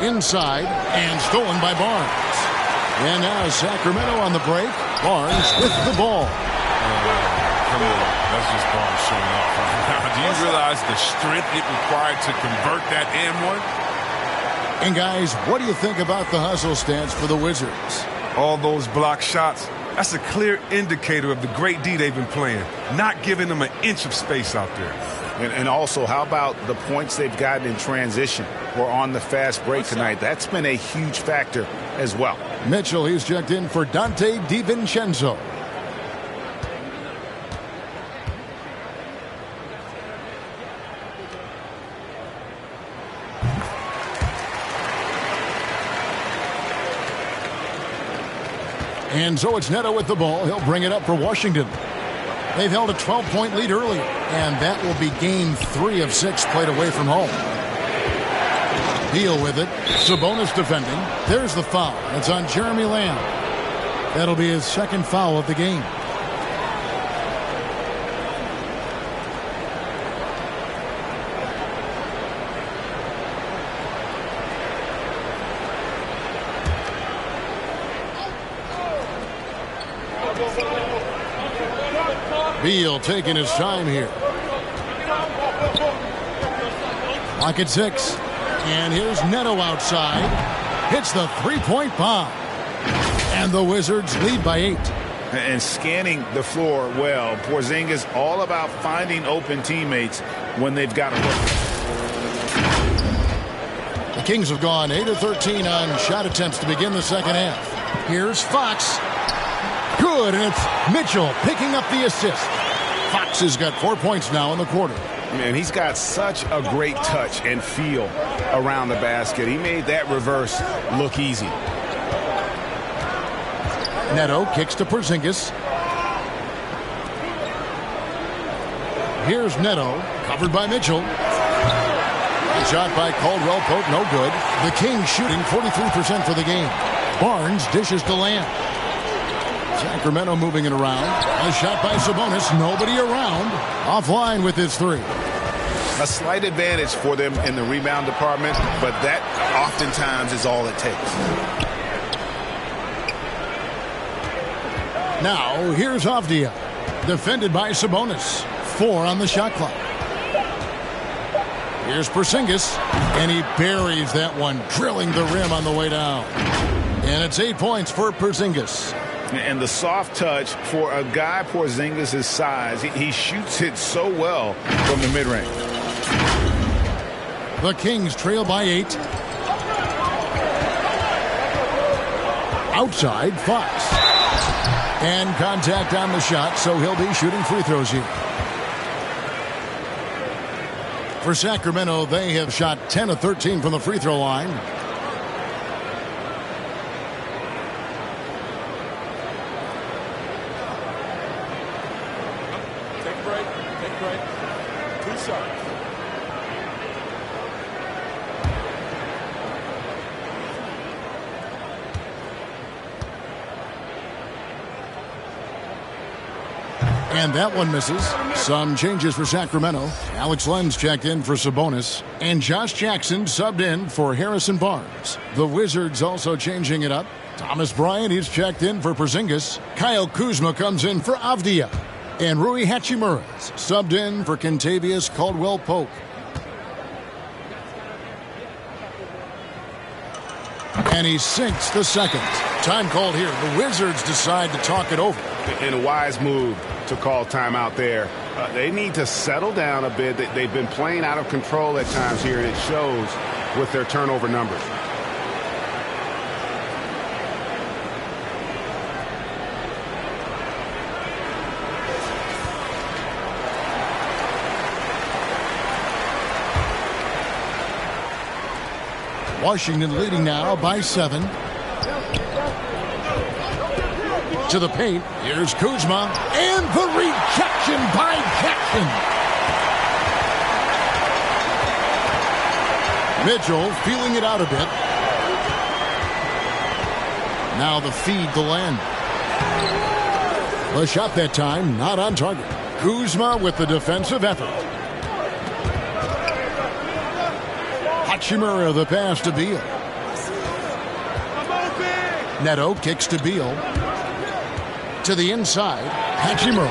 Inside and stolen by Barnes. And now Sacramento on the break. Barnes with the ball. Come on, that's just Barnes showing off. Do you realize the strength it required to convert that and one? And guys, what do you think about the hustle stance for the Wizards? All those block shots, that's a clear indicator of the great D they've been playing. Not giving them an inch of space out there. And also, how about the points they've gotten in transition or on the fast break tonight? That's been a huge factor as well. Mitchell, he's checked in for Dante DiVincenzo. And so it's Neto with the ball. He'll bring it up for Washington. They've held a 12-point lead earlier, and that will be game 3 of 6 played away from home. Beal with it. Sabonis defending. There's the foul. It's on Jeremy Lamb. That'll be his 2nd foul of the game. Beal taking his time here. Clock at 6. And here's Neto outside. Hits the 3-point bomb. And the Wizards lead by 8. And scanning the floor well. Porzingis all about finding open teammates when they've got to look. The Kings have gone 8 of 13 on shot attempts to begin the second half. Here's Fox. Good, and it's Mitchell picking up the assist. Fox has got 4 points now in the quarter. Man, he's got such a great touch and feel around the basket. He made that reverse look easy. Neto kicks to Porzingis. Here's Neto, covered by Mitchell. Good shot by Caldwell Pope, no good. The Kings shooting 43% for the game. Barnes dishes to Lamb. Sacramento moving it around. A shot by Sabonis. Nobody around. Offline with his 3. A slight advantage for them in the rebound department, but that oftentimes is all it takes. Now, here's Avdia. Defended by Sabonis. 4 on the shot clock. Here's Porzingis. And he buries that one, drilling the rim on the way down. And it's 8 points for Porzingis. And the soft touch for a guy Porzingis' size, he shoots it so well from the mid-range. The Kings trail by 8. Outside, Fox. And contact on the shot, so he'll be shooting free throws here. For Sacramento, they have shot 10 of 13 from the free throw line. Take a break. Take a break. 2 shots. And that one misses. Some changes for Sacramento. Alex Len's checked in for Sabonis. And Josh Jackson subbed in for Harrison Barnes. The Wizards also changing it up. Thomas Bryant, he's checked in for Porzingis. Kyle Kuzma comes in for Avdija. And Rui Hachimura's subbed in for Kentavious Caldwell-Pope. And he sinks the second. Time called here. The Wizards decide to talk it over. And a wise move to call timeout there. They need to settle down a bit. They've been playing out of control at times here, and it shows with their turnover numbers. Washington leading now by 7. To the paint. Here's Kuzma. And the rejection by Jackson. Mitchell feeling it out a bit. Now the feed to Len. The shot that time not on target. Kuzma with the defensive effort. Hachimura the pass to Beal. Neto kicks to Beal. To the inside, Hachimura,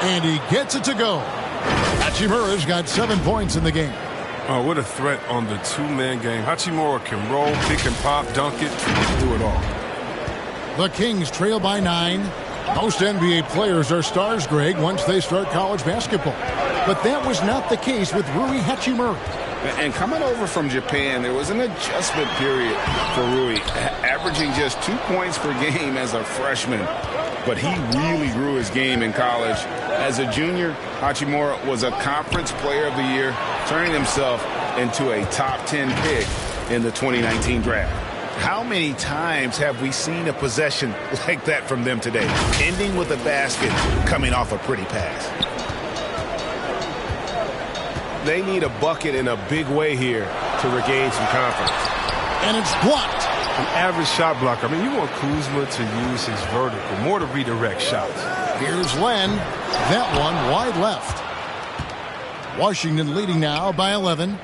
and he gets it to go. Hachimura's got 7 points in the game. Oh, what a threat on the two-man game. Hachimura can roll, pick and pop, dunk it, he can do it all. The Kings trail by 9. Most NBA players are stars, Greg, once they start college basketball. But that was not the case with Rui Hachimura. And coming over from Japan, there was an adjustment period for Rui, averaging just 2 points per game as a freshman. But he really grew his game in college. As a junior, Hachimura was a conference player of the year, turning himself into a top 10 pick in the 2019 draft. How many times have we seen a possession like that from them today, ending with a basket coming off a pretty pass? They need a bucket in a big way here to regain some confidence. And it's blocked. An average shot blocker. I mean, you want Kuzma to use his vertical, more to redirect shots. Here's Len. That one wide left. Washington leading now by 11.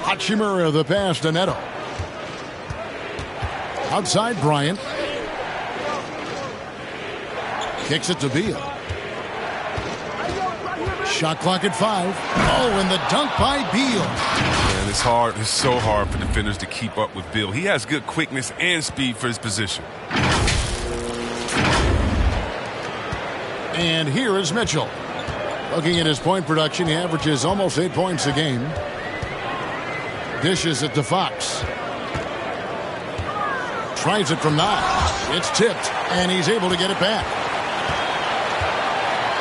Hachimura the pass to Neto. Outside Bryant. Kicks it to Beal. Shot clock at 5. Oh, and the dunk by Beal. Man, it's hard. It's so hard for defenders to keep up with Beal. He has good quickness and speed for his position. And here is Mitchell. Looking at his point production, he averages almost 8 points a game. Dishes it to Fox. Tries it from 9. It's tipped, and he's able to get it back.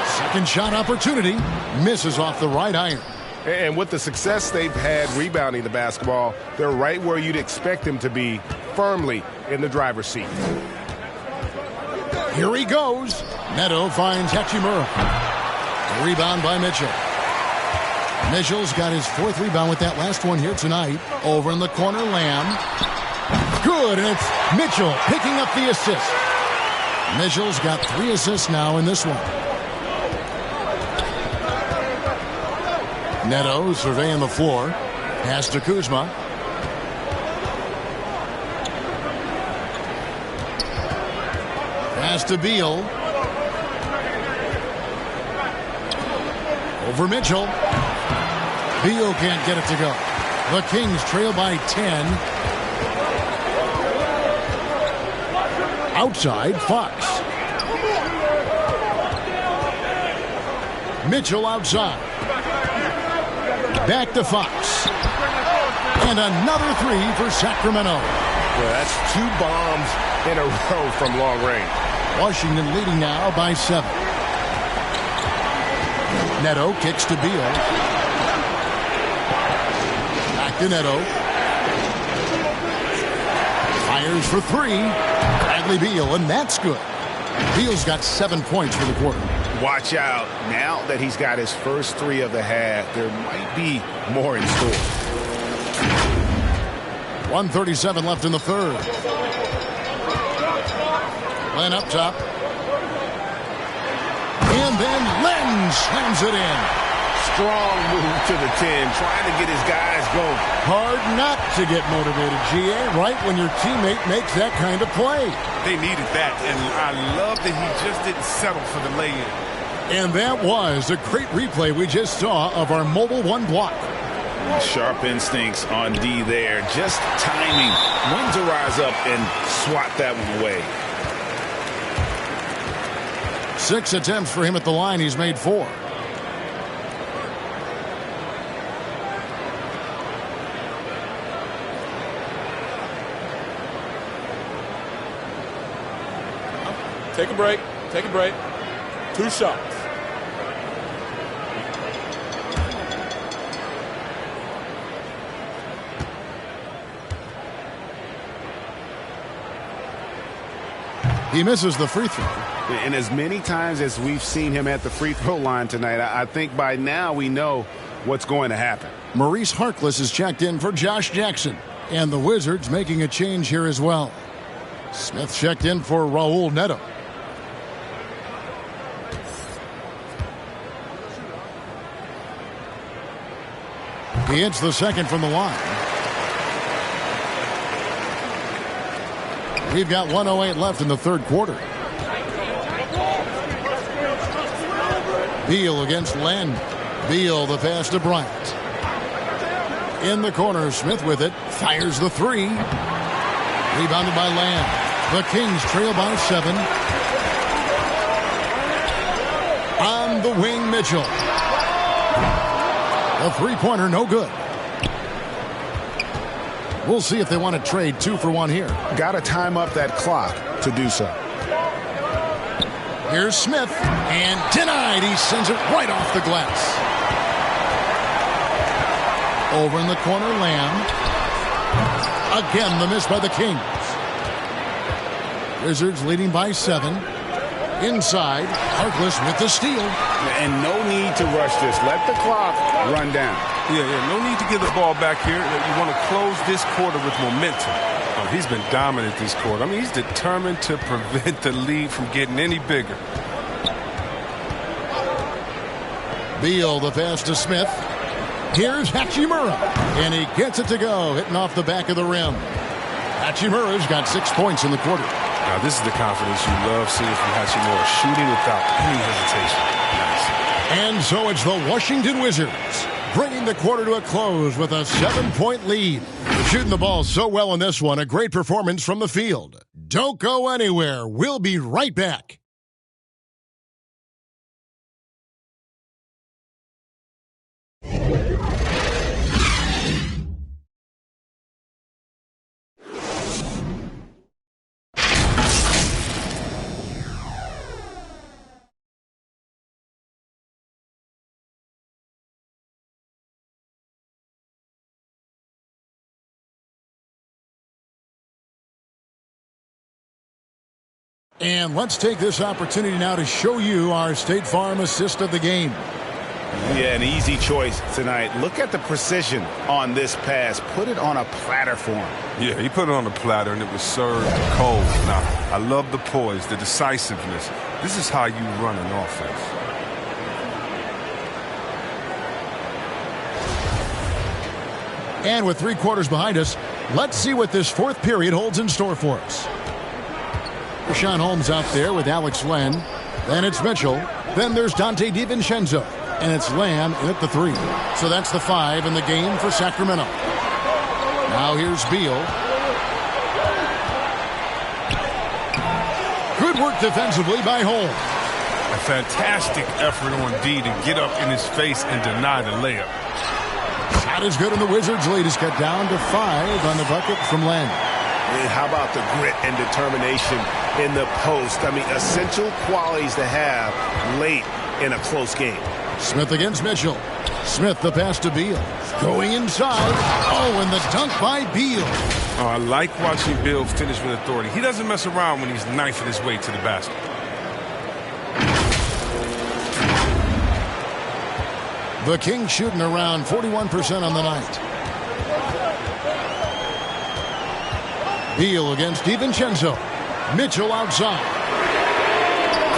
Second shot opportunity. Misses off the right iron. And with the success they've had rebounding the basketball, they're right where you'd expect them to be, firmly in the driver's seat. Here he goes. Neto finds Hachimura. A rebound by Mitchell. Mitchell's got his 4th rebound with that last one here tonight. Over in the corner, Lamb. Good, and it's Mitchell picking up the assist. Mitchell's got 3 assists now in this one. Neto surveying the floor. Pass to Kuzma. Pass to Beal. Over Mitchell. Beal can't get it to go. The Kings trail by 10. Outside, Fox. Mitchell outside. Back to Fox. And another three for Sacramento. Well, that's 2 bombs in a row from long range. Washington leading now by 7. Neto kicks to Beal. Back to Neto. Fires for 3. Bradley Beal, and that's good. Beal's got 7 points for the quarter. Watch out. Now that he's got his first 3 of the half, there might be more in store. 1:37 left in the third. Len up top. And then Len slams it in. Strong move to the 10, trying to get his guys going. Hard not to get motivated, GA, right when your teammate makes that kind of play. They needed that, and I love that he just didn't settle for the lay-in. And that was a great replay we just saw of our mobile 1 block. Sharp instincts on D there. Just timing when to rise up and swat that one away. 6 attempts for him at the line. He's made 4. Take a break. Take a break. 2 shots. He misses the free throw. And as many times as we've seen him at the free throw line tonight, I think by now we know what's going to happen. Maurice Harkless is checked in for Josh Jackson. And the Wizards making a change here as well. Smith checked in for Raul Neto. He hits the second from the line. We've got 1:08 left in the third quarter. Beal against Len. Beal the pass to Bryant. In the corner, Smith with it. Fires the 3. Rebounded by Len. The Kings trail by 7. On the wing, Mitchell. A 3-pointer, no good. We'll see if they want to trade 2 for 1 here. Got to time up that clock to do so. Here's Smith, and denied. He sends it right off the glass. Over in the corner, Lamb. Again, the miss by the Kings. Wizards leading by 7. Inside, Harkless with the steal. And no need to rush this. Let the clock run down. Yeah, no need to give the ball back here. You want to close this quarter with momentum. Oh, he's been dominant this quarter. I mean, he's determined to prevent the lead from getting any bigger. Beal, the pass to Smith. Here's Hachimura, and he gets it to go, hitting off the back of the rim. Hachimura's got 6 points in the quarter. Now, this is the confidence you love seeing from Hachimura, shooting without any hesitation. Nice. And so it's the Washington Wizards bringing the quarter to a close with a 7-point lead. Shooting the ball so well in this one, a great performance from the field. Don't go anywhere. We'll be right back. And let's take this opportunity now to show you our State Farm assist of the game. Yeah, an easy choice tonight. Look at the precision on this pass. Put it on a platter for him. Yeah, he put it on the platter, and it was served cold. Now, I love the poise, the decisiveness. This is how you run an offense. And with 3 quarters behind us, let's see what this fourth period holds in store for us. Rashawn Holmes out there with Alex Len. Then it's Mitchell. Then there's Dante DiVincenzo. And it's Lamb in at the 3. So that's the 5 in the game for Sacramento. Now here's Beal. Good work defensively by Holmes. A fantastic effort on D to get up in his face and deny the layup. Shot is good, and the Wizards' lead is cut down to 5 on the bucket from Len. And how about the grit and determination in the post? I mean, essential qualities to have late in a close game. Smith against Mitchell. Smith, the pass to Beal. Going inside. Oh, and the dunk by Beal. Oh, I like watching Beal finish with authority. He doesn't mess around when he's knifing his way to the basket. The Kings shooting around 41% on the night. Beal against DiVincenzo. Mitchell outside.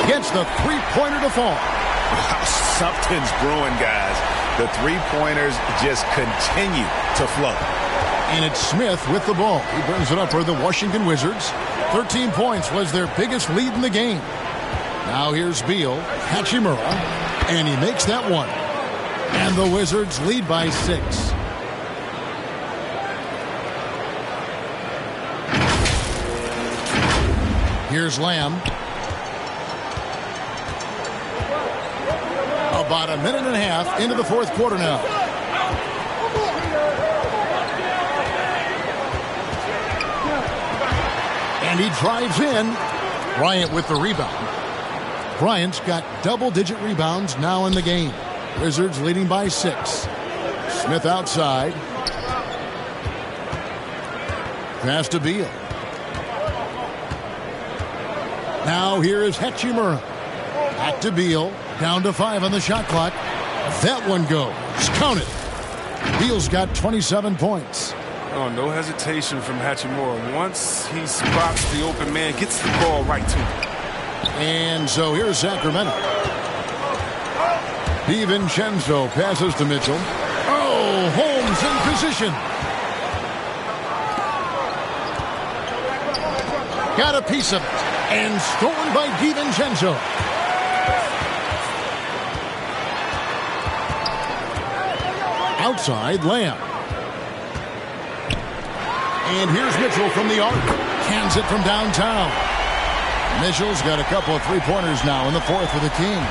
Gets the three-pointer to fall. Wow, something's brewing, guys. The three-pointers just continue to flow. And it's Smith with the ball. He brings it up for the Washington Wizards. 13 points was their biggest lead in the game. Now here's Beal, Hachimura, and he makes that one. And the Wizards lead by 6. Here's Lamb. About a minute and a half into the fourth quarter now. And he drives in. Bryant with the rebound. Bryant's got double-digit rebounds now in the game. Wizards leading by 6. Smith outside. Pass to Beal. Now here is Hachimura. Back to Beal. Down to 5 on the shot clock. That one goes. Counted. Beal's got 27 points. Oh, no hesitation from Hachimura. Once he spots the open man, gets the ball right to him. And so here's Sacramento. DiVincenzo passes to Mitchell. Oh, Holmes in position. Got a piece of it. And stolen by DiVincenzo. Outside, Lamb. And here's Mitchell from the arc. Cans it from downtown. Mitchell's got a couple of three-pointers now in the fourth for the Kings.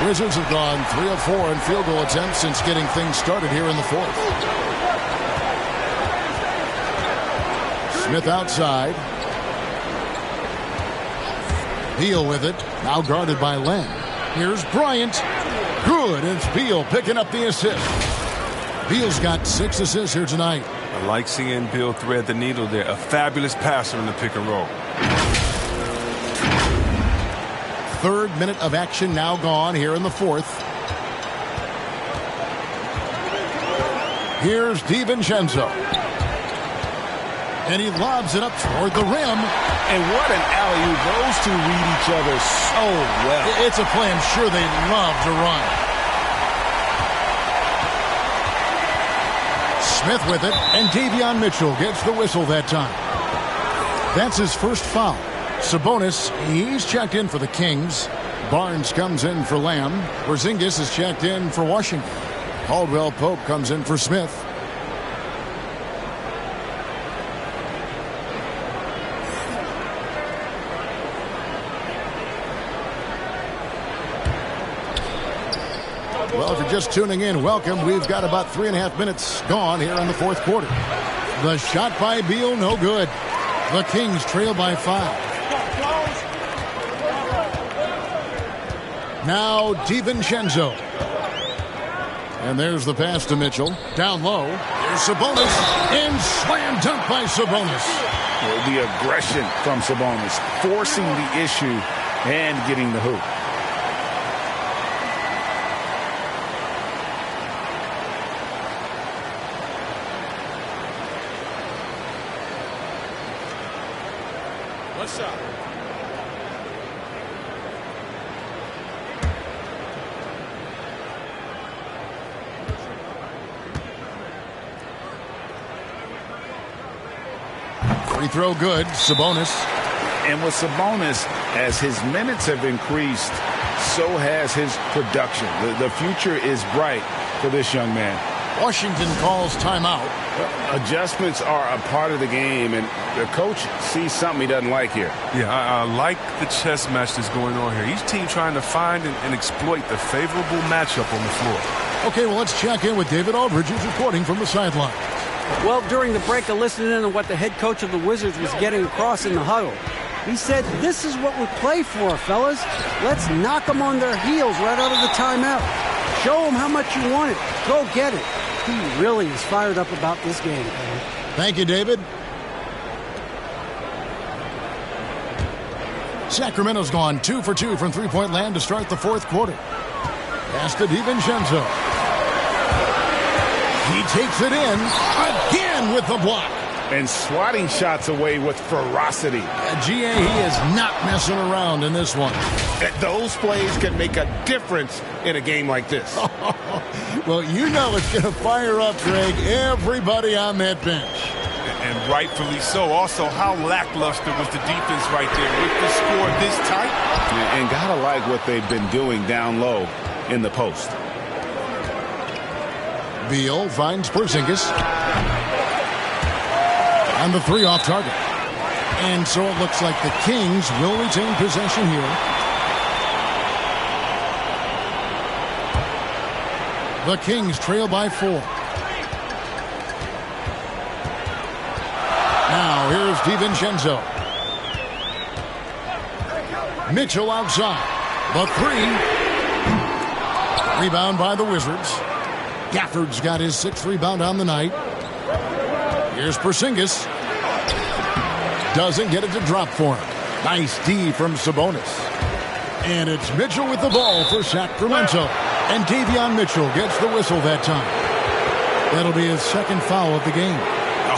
Wizards have gone 3 of 4 in field goal attempts since getting things started here in the fourth. Smith outside. Beal with it. Now guarded by Len. Here's Bryant. Good. It's Beal picking up the assist. Beal's got 6 assists here tonight. I like seeing Beal thread the needle there. A fabulous passer in the pick and roll. Third minute of action now gone here in the fourth. Here's DiVincenzo. And he lobs it up toward the rim. And what an alley-oop. Those two read each other so well. It's a play I'm sure they love to run. Smith with it, and Davion Mitchell gets the whistle that time. That's his first foul. Sabonis, he's checked in for the Kings. Barnes comes in for Lamb. Porzingis is checked in for Washington. Caldwell Pope comes in for Smith. Well, if you're just tuning in, welcome. We've got about 3.5 minutes gone here in the fourth quarter. The shot by Beal, no good. The Kings trail by 5. Now DiVincenzo. And there's the pass to Mitchell. Down low. Here's Sabonis. And slam dunk by Sabonis. Well, the aggression from Sabonis, forcing the issue and getting the hoop. One shot. Free throw good. Sabonis. And with Sabonis, as his minutes have increased, so has his production. The future is bright for this young man. Washington calls timeout. Adjustments are a part of the game, and the coach sees something he doesn't like here. Yeah, I like the chess match that's going on here. Each team trying to find and exploit the favorable matchup on the floor. Okay, well, let's check in with David Aldridge, who's reporting from the sideline. Well, during the break, I listened in on what the head coach of the Wizards was getting across in the huddle. He said, this is what we play for, fellas. Let's knock them on their heels right out of the timeout. Show them how much you want it. Go get it. He really is fired up about this game. Thank you, David. Sacramento's gone 2 for 2 from three-point land to start the fourth quarter. Pass to DiVincenzo. He takes it in again with the block. And swatting shots away with ferocity. GA, he is not messing around in this one. Those plays can make a difference in a game like this. Well, you know it's going to fire up, Greg, everybody on that bench. And rightfully so. Also, how lackluster was the defense right there with the score this tight? And gotta like what they've been doing down low in the post. Beal finds Porzingis. And the three off target. And so it looks like the Kings will retain possession here. The Kings trail by 4. Now here's DiVincenzo. Mitchell outside. The 3. Rebound by the Wizards. Gafford's got his 6th rebound on the night. Here's Porzingis. Doesn't get it to drop for him. Nice D from Sabonis. And it's Mitchell with the ball for Sacramento. And Davion Mitchell gets the whistle that time. That'll be his 2nd foul of the game.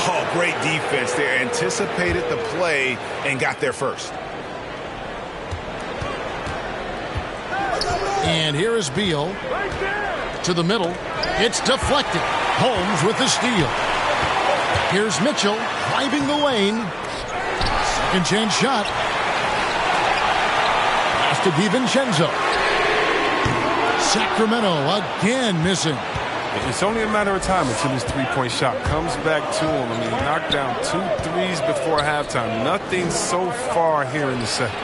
Oh, great defense there. Anticipated the play and got there first. And here is Beal. To the middle. It's deflected. Holmes with the steal. Here's Mitchell driving the lane. Second chance shot. Pass to DiVincenzo. Sacramento again missing. It's only a matter of time until his three-point shot comes back to him. I mean, he knocked down 2 threes before halftime. Nothing so far here in the second.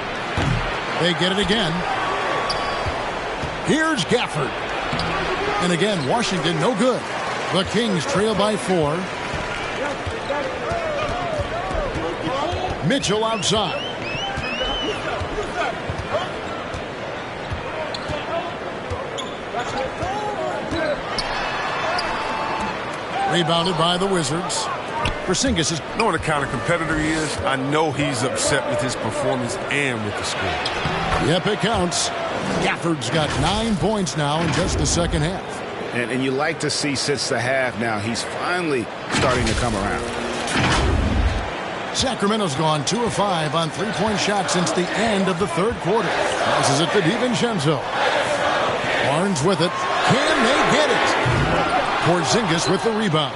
They get it again. Here's Gafford. And again, Washington no good. The Kings trail by 4. Mitchell outside. Rebounded by the Wizards. Porzingis is... Knowing the kind of competitor he is, I know he's upset with his performance and with the score. Yep, it counts. Gafford's got 9 points now in just the second half. And you like to see since the half now, he's finally starting to come around. Sacramento's gone 2 of 5 on three-point shots since the end of the third quarter. Passes it to DiVincenzo. Barnes with it. Can they get it? Porzingis with the rebound.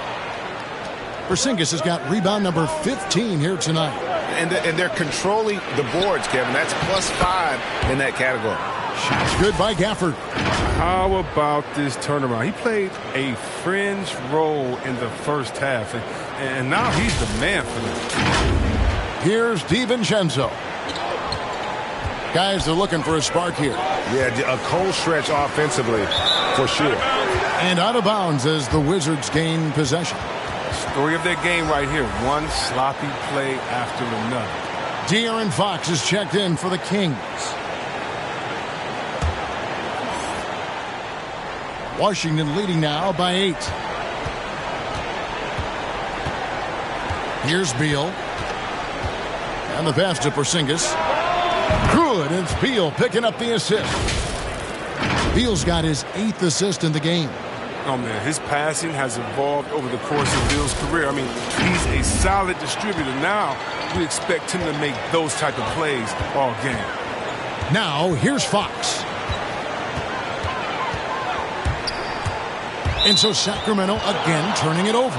Porzingis has got rebound number 15 here tonight. And they're controlling the boards, Kevin. That's +5 in that category. Shots good by Gafford. How about this turnaround? He played a fringe role in the first half, and now he's the man for them. Here's DiVincenzo. Guys are looking for a spark here. Yeah, a cold stretch offensively, for sure. And out of bounds as the Wizards gain possession. Story of their game right here. One sloppy play after another. De'Aaron Fox is checked in for the Kings. Washington leading now by 8. Here's Beal. And the pass to Porzingis. Good. It's Beal picking up the assist. Beal's got his 8th assist in the game. Oh, man, his passing has evolved over the course of Beal's career. I mean, he's a solid distributor. Now we expect him to make those type of plays all game. Now, here's Fox. And so Sacramento again turning it over.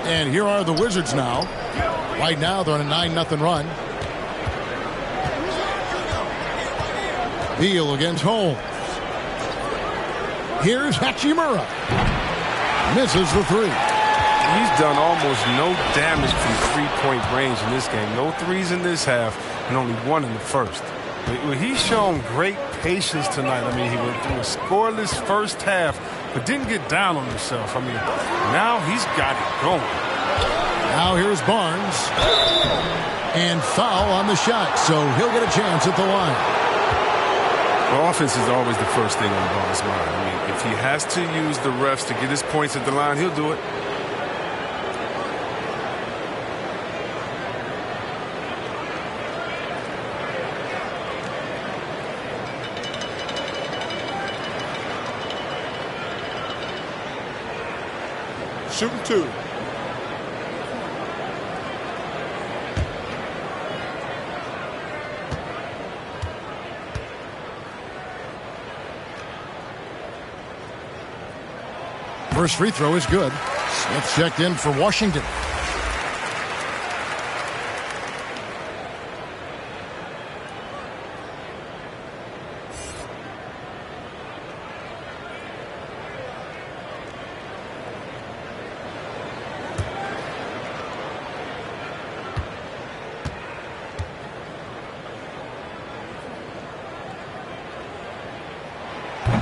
And here are the Wizards now. Right now, they're on a 9-0 run. Beal against Holmes. Here's Hachimura. Misses the three. He's done almost no damage from three-point range in this game. No threes in this half and only one in the first. But he's shown great patience tonight. I mean, he went through a scoreless first half but didn't get down on himself. I mean, now he's got it going. Now here's Barnes. And foul on the shot, so he'll get a chance at the line. Well, offense is always the first thing on Barnes' mind. I mean, if he has to use the refs to get his points at the line, he'll do it. Shooting two. First free throw is good. Smith checked in for Washington.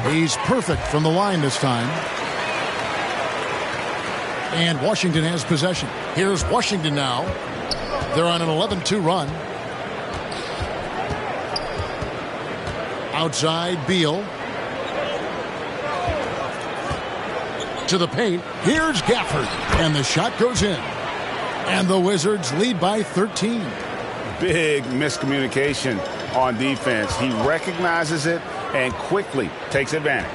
He's perfect from the line this time. And Washington has possession. Here's Washington now. They're on an 11-2 run. Outside, Beal. To the paint. Here's Gafford. And the shot goes in. And the Wizards lead by 13. Big miscommunication on defense. He recognizes it and quickly takes advantage.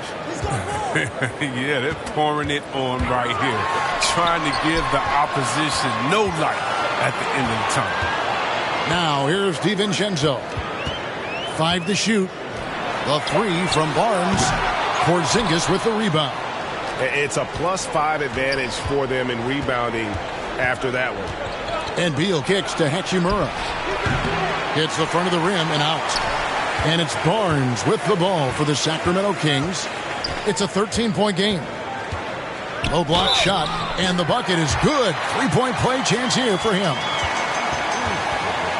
Yeah, they're pouring it on right here. Trying to give the opposition no light at the end of the tunnel. Now here's DiVincenzo. 5 to shoot. The three from Barnes. Porzingis with the rebound. It's a +5 advantage for them in rebounding after that one. And Beal kicks to Hachimura. Hits the front of the rim and out. And it's Barnes with the ball for the Sacramento Kings. It's a 13-point game. Low block shot, and the bucket is good. 3-point play chance here for him.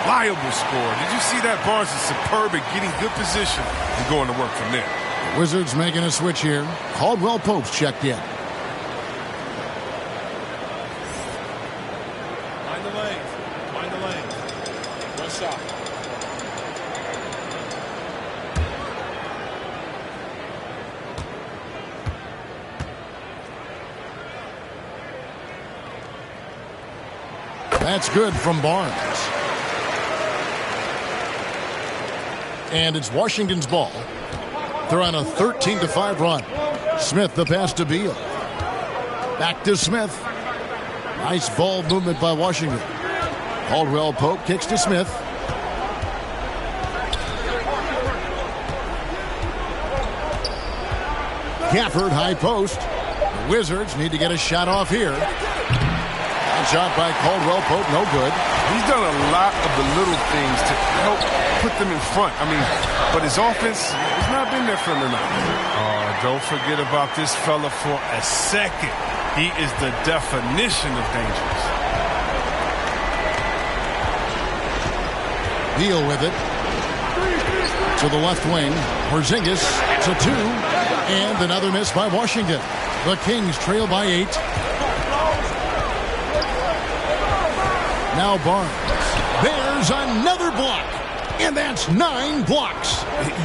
Reliable score. Did you see that? Barnes is superb at getting good position and going to work from there. Wizards making a switch here. Caldwell Pope's checked in. Mind the lane. Mind the lane. One shot. That's good from Barnes. And it's Washington's ball. They're on a 13-5 run. Smith the pass to Beal. Back to Smith. Nice ball movement by Washington. Caldwell Pope kicks to Smith. Gafford high post. The Wizards need to get a shot off here. Shot by Caldwell Pope, no good. He's done a lot of the little things to help put them in front. I mean, but his offense has not been there for him tonight. Don't forget about this fella for a second. He is the definition of dangerous. Beal with it. To the left wing. Porzingis to 2. And another miss by Washington. The Kings trail by 8. Now Barnes. There's another block. And that's 9 blocks.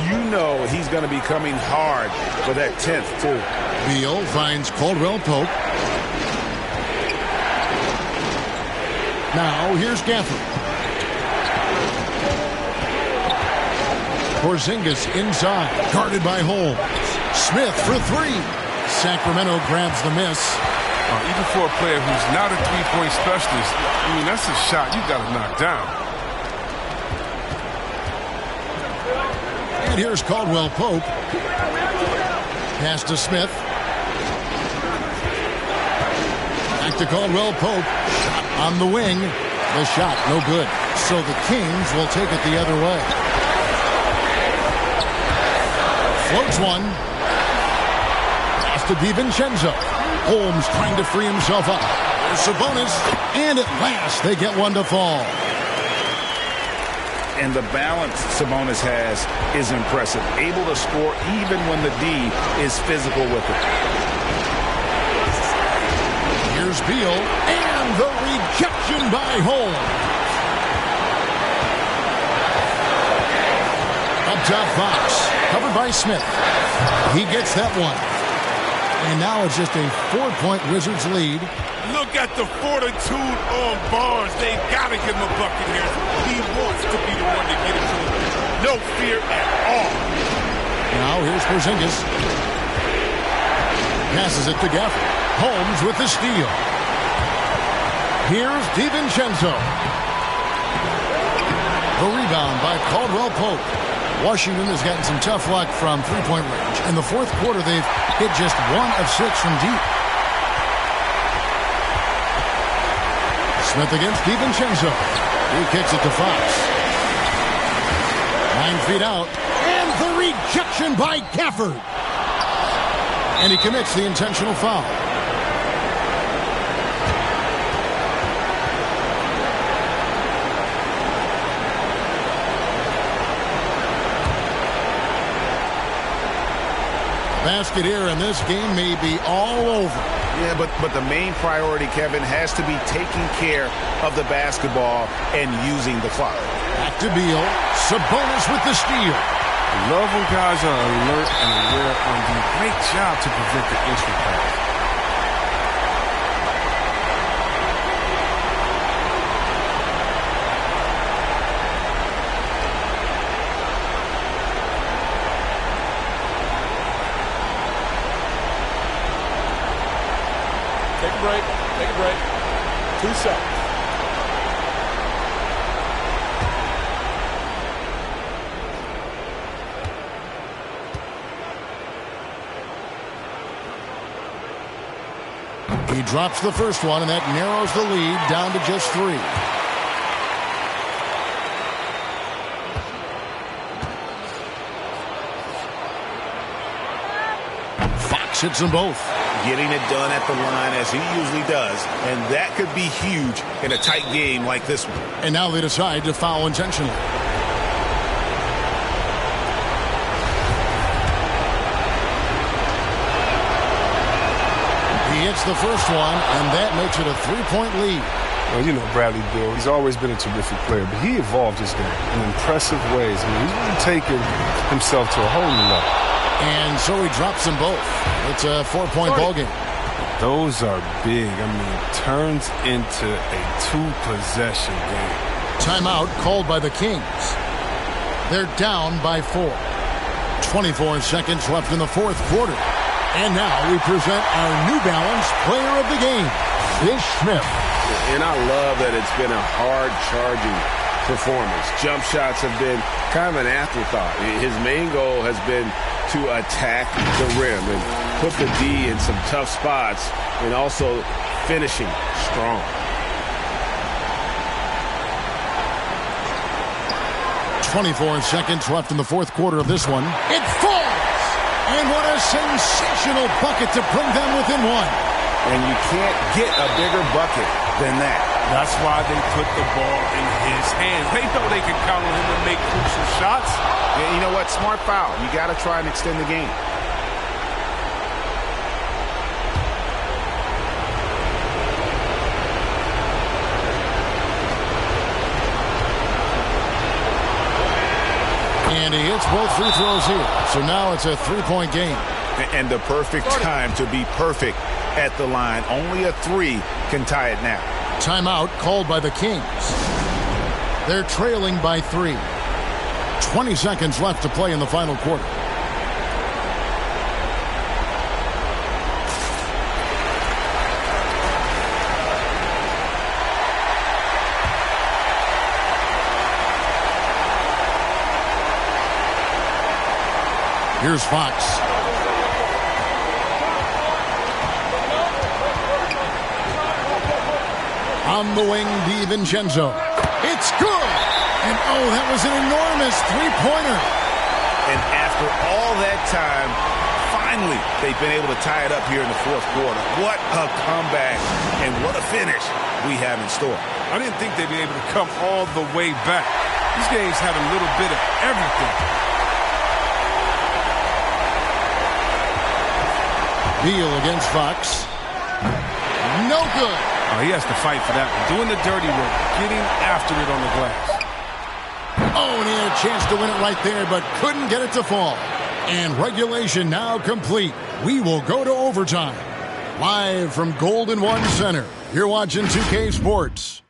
You know he's going to be coming hard for that 10th, too. Beal finds Caldwell Pope. Now here's Gafford. Porzingis inside. Guarded by Holmes. Smith for 3. Sacramento grabs the miss. Even for a player who's not a three-point specialist, I mean, that's a shot you got to knock down. And here's Caldwell Pope. Pass to Smith. Back Back to Caldwell Pope. Shot on the wing. The shot, no good. So the Kings will take it the other way. Floats one. Pass to DiVincenzo. Holmes trying to free himself up. There's Sabonis. And at last, they get one to fall. And the balance Sabonis has is impressive. Able to score even when the D is physical with it. Here's Beal, and the rejection by Holmes. Up top, Fox, covered by Smith. He gets that one. And now it's just a 4-point Wizards lead. Look at the fortitude on Barnes. They've got to give him a bucket here. He wants to be the one to get it to him. No fear at all. Now here's Porzingis. Passes it to Gafford. Holmes with the steal. Here's DiVincenzo. The rebound by Caldwell Pope. Washington has gotten some tough luck from three-point range. In the fourth quarter, they've hit just 1 of 6 from deep. Smith against DiVincenzo. He kicks it to Fox. 9 feet out. And the rejection by Gafford. And he commits the intentional foul. Basket here, and this game may be all over. Yeah, but the main priority, Kevin, has to be taking care of the basketball and using the clock. Back to Beal. Sabonis with the steal. Love when guys are alert and aware on the great job to prevent the entry pass. Take a break. Take a break. 2 seconds. He drops the first one, and that narrows the lead down to just 3. Fox hits them both. Getting it done at the line as he usually does, and that could be huge in a tight game like this one. And now they decide to foul intentionally. He hits the first one, and that makes it a 3-point lead. Well, you know Bradley Beal. He's always been a terrific player, but he evolved his game in impressive ways. I mean, he's really taken himself to a whole new level. And so he drops them both. It's a 4-point ball game. Those are big. I mean, turns into a 2-possession game. Timeout called by the Kings. They're down by 4. 24 seconds left in the fourth quarter. And now we present our New Balance player of the game, Ish Smith. And I love that it's been a hard-charging performance. Jump shots have been kind of an afterthought. His main goal has been to attack the rim and put the D in some tough spots and also finishing strong. .24 seconds left in the fourth quarter of this one. It falls! And what a sensational bucket to bring them within 1. And you can't get a bigger bucket than that. That's why they put the ball in his hands. They know they can count on him to make crucial shots. Yeah, you know what? Smart foul. You got to try and extend the game. And he hits both free throws here. So now it's a 3-point game. And the perfect time to be perfect at the line. Only a 3 can tie it now. Timeout called by the Kings. They're trailing by 3. 20 seconds left to play in the final quarter. Here's Fox. On the wing, DiVincenzo. It's good! And oh, that was an enormous three-pointer. And after all that time, finally, they've been able to tie it up here in the fourth quarter. What a comeback and what a finish we have in store. I didn't think they'd be able to come all the way back. These games had a little bit of everything. Beal against Fox. No good. Oh, he has to fight for that one. Doing the dirty work, getting after it on the glass. Oh, and he had a chance to win it right there, but couldn't get it to fall. And regulation now complete. We will go to overtime. Live from Golden One Center, you're watching 2K Sports.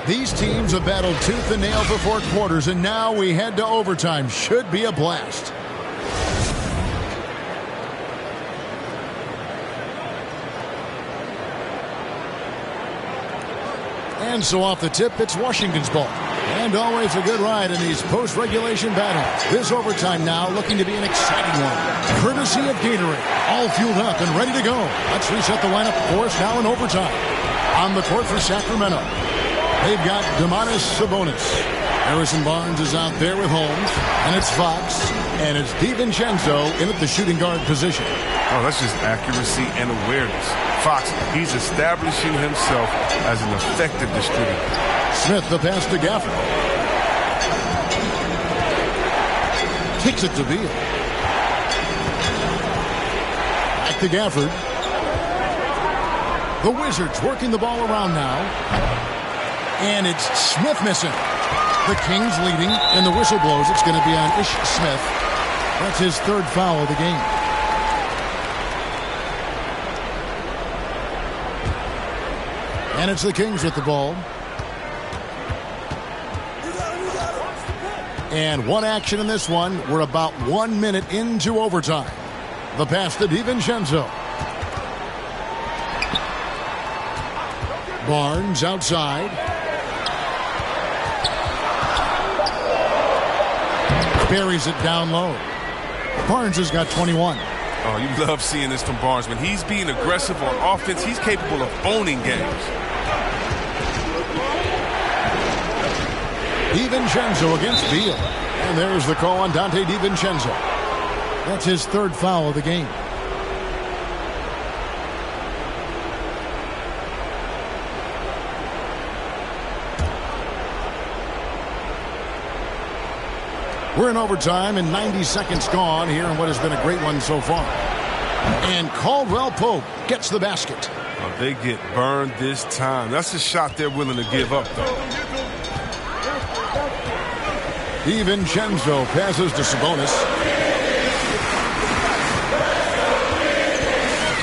These teams have battled tooth and nail for 4 quarters, and now we head to overtime. Should be a blast. And so off the tip, it's Washington's ball. And always a good ride in these post-regulation battles. This overtime now looking to be an exciting one. Courtesy of Gatorade. All fueled up and ready to go. Let's reset the lineup for us now in overtime. On the court for Sacramento, they've got Domantas Sabonis. Harrison Barnes is out there with Holmes. And it's Fox. And it's DiVincenzo in at the shooting guard position. Oh, that's just accuracy and awareness. Fox, he's establishing himself as an effective distributor. Smith, the pass to Gafford. Kicks it to Beal. Back to Gafford. The Wizards working the ball around now. And it's Smith missing. The Kings leading, and the whistle blows. It's going to be on Ish Smith. That's his 3rd foul of the game. And it's the Kings with the ball. And one action in this one. We're about 1 minute into overtime. The pass to DiVincenzo. Barnes outside. Buries it down low. Barnes has got 21. Oh, you love seeing this from Barnes. When he's being aggressive on offense, he's capable of owning games. DiVincenzo against Beal. And there's the call on Dante DiVincenzo. That's his 3rd foul of the game. We're in overtime and 90 seconds gone here in what has been a great one so far. And Caldwell Pope gets the basket. Oh, they get burned this time. That's a shot they're willing to give up, though. DiVincenzo passes to Sabonis.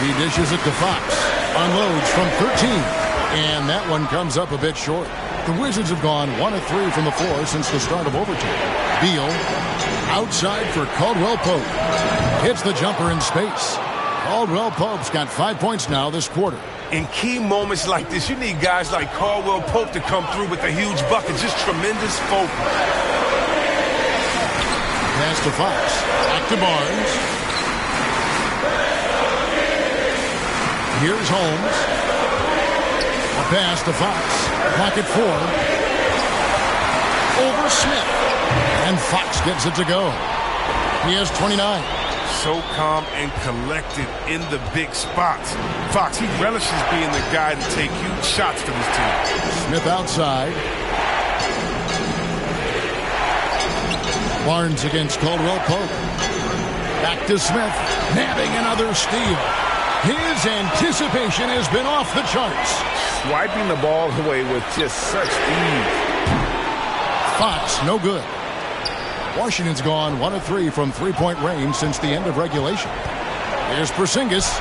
He dishes it to Fox. Unloads from 13. And that one comes up a bit short. The Wizards have gone 1 of 3 from the floor since the start of overtime. Beal outside for Caldwell Pope. Hits the jumper in space. Caldwell Pope's got 5 points now this quarter. In key moments like this, you need guys like Caldwell Pope to come through with a huge bucket. Just tremendous focus. Pass to Fox. Back to Barnes. Here's Holmes. A pass to Fox. Pocket 4. Over Smith. And Fox gets it to go. He has 29. so calm and collected in the big spots. Fox, he relishes being the guy to take huge shots for this team. Smith outside. Barnes against Caldwell Pope. Back to Smith, nabbing another steal. His anticipation has been off the charts. Swiping the ball away with just such ease. Fox, no good. Washington's gone 1 of 3 from three-point range since the end of regulation. Here's Porzingis,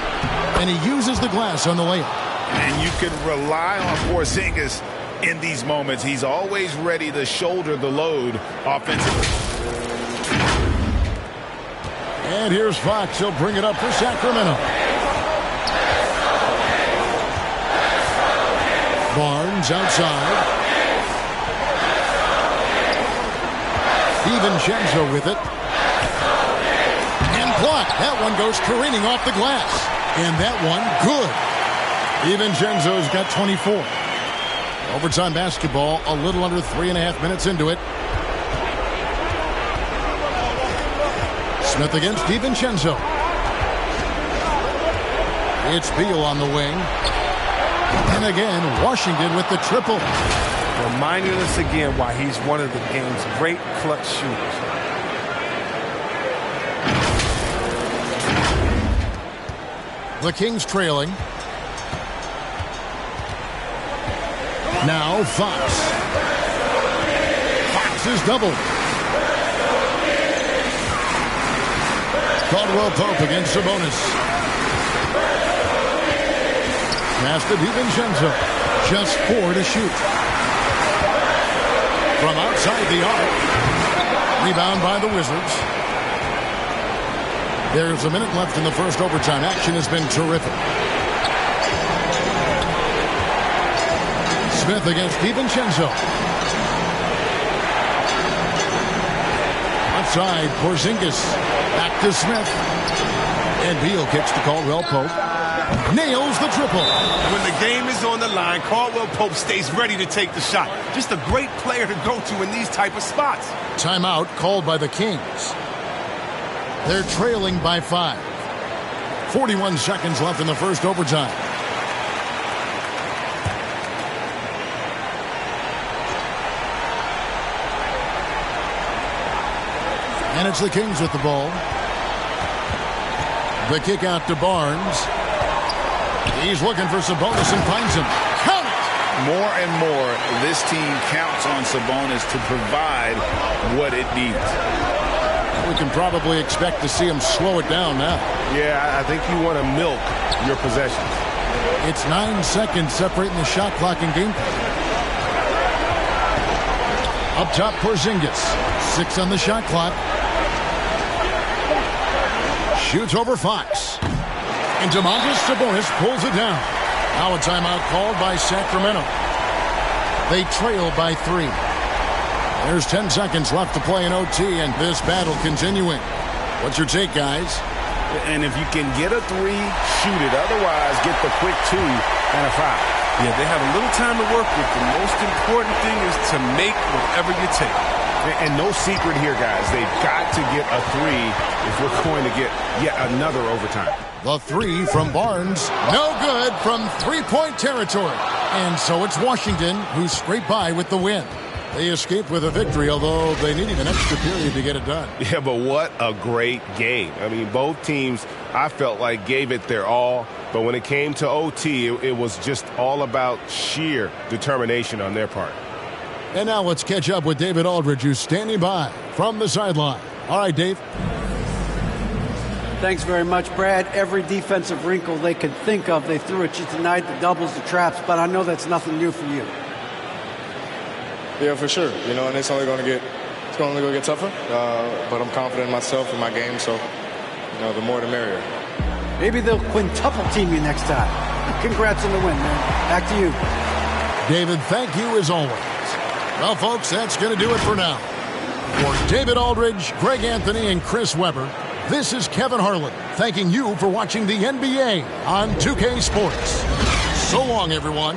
and he uses the glass on the layup. And you can rely on Porzingis in these moments. He's always ready to shoulder the load offensively. And here's Fox. He'll bring it up for Sacramento. Barnes outside. DiVincenzo with it. And blocked. That one goes careening off the glass. And that one, good. DiVincenzo's got 24. Overtime basketball, a little under 3.5 minutes into it. Smith against DiVincenzo. It's Beal on the wing. And again, Washington with the triple. Reminding us again why he's one of the game's great clutch shooters. The Kings trailing. Now Fox. Fox is doubled. Caldwell Pope against Sabonis. Pass to DiVincenzo. Just 4 to shoot. From outside the arc. Rebound by the Wizards. There's a minute left in the first overtime. Action has been terrific. Smith against DiVincenzo. Outside, Porzingis. Back to Smith. And Beal kicks to Caldwell Pope. Nails the triple. When the game is on the line, Caldwell Pope stays ready to take the shot. Just a great player to go to in these type of spots. Timeout called by the Kings. They're trailing by 5. 41 seconds left in the first overtime. And it's the Kings with the ball. The kick out to Barnes. He's looking for Sabonis and finds him. Count it! More and more, this team counts on Sabonis to provide what it needs. We can probably expect to see him slow it down now. Yeah, I think you want to milk your possessions. It's 9 seconds separating the shot clock and game clock. Up top, Porzingis. 6 on the shot clock. Shoots over Fox. And Domantas Sabonis pulls it down. Now a timeout called by Sacramento. They trail by 3. There's 10 seconds left to play in OT, and this battle continuing. What's your take, guys? And if you can get a 3, shoot it. Otherwise, get the quick 2 and a foul. Yeah, they have a little time to work with. The most important thing is to make whatever you take. And no secret here, guys. They've got to get a 3 if we're going to get yet another overtime. The 3 from Barnes. No good from three-point territory. And so it's Washington who scraped by with the win. They escaped with a victory, although they needed an extra period to get it done. Yeah, but what a great game. I mean, both teams, I felt like, gave it their all. But when it came to OT, it was just all about sheer determination on their part. And now let's catch up with David Aldridge, who's standing by from the sideline. All right, Dave. Thanks very much, Brad. Every defensive wrinkle they could think of, they threw at you tonight, the doubles, the traps, but I know that's nothing new for you. Yeah, for sure. You know, and it's only going to get tougher. But I'm confident in myself and my game, so the more the merrier. Maybe they'll quintuple team you next time. Congrats on the win, man. Back to you. David, thank you as always. Well, folks, that's going to do it for now. For David Aldridge, Greg Anthony, and Chris Webber, this is Kevin Harlan thanking you for watching the NBA on 2K Sports. So long, everyone.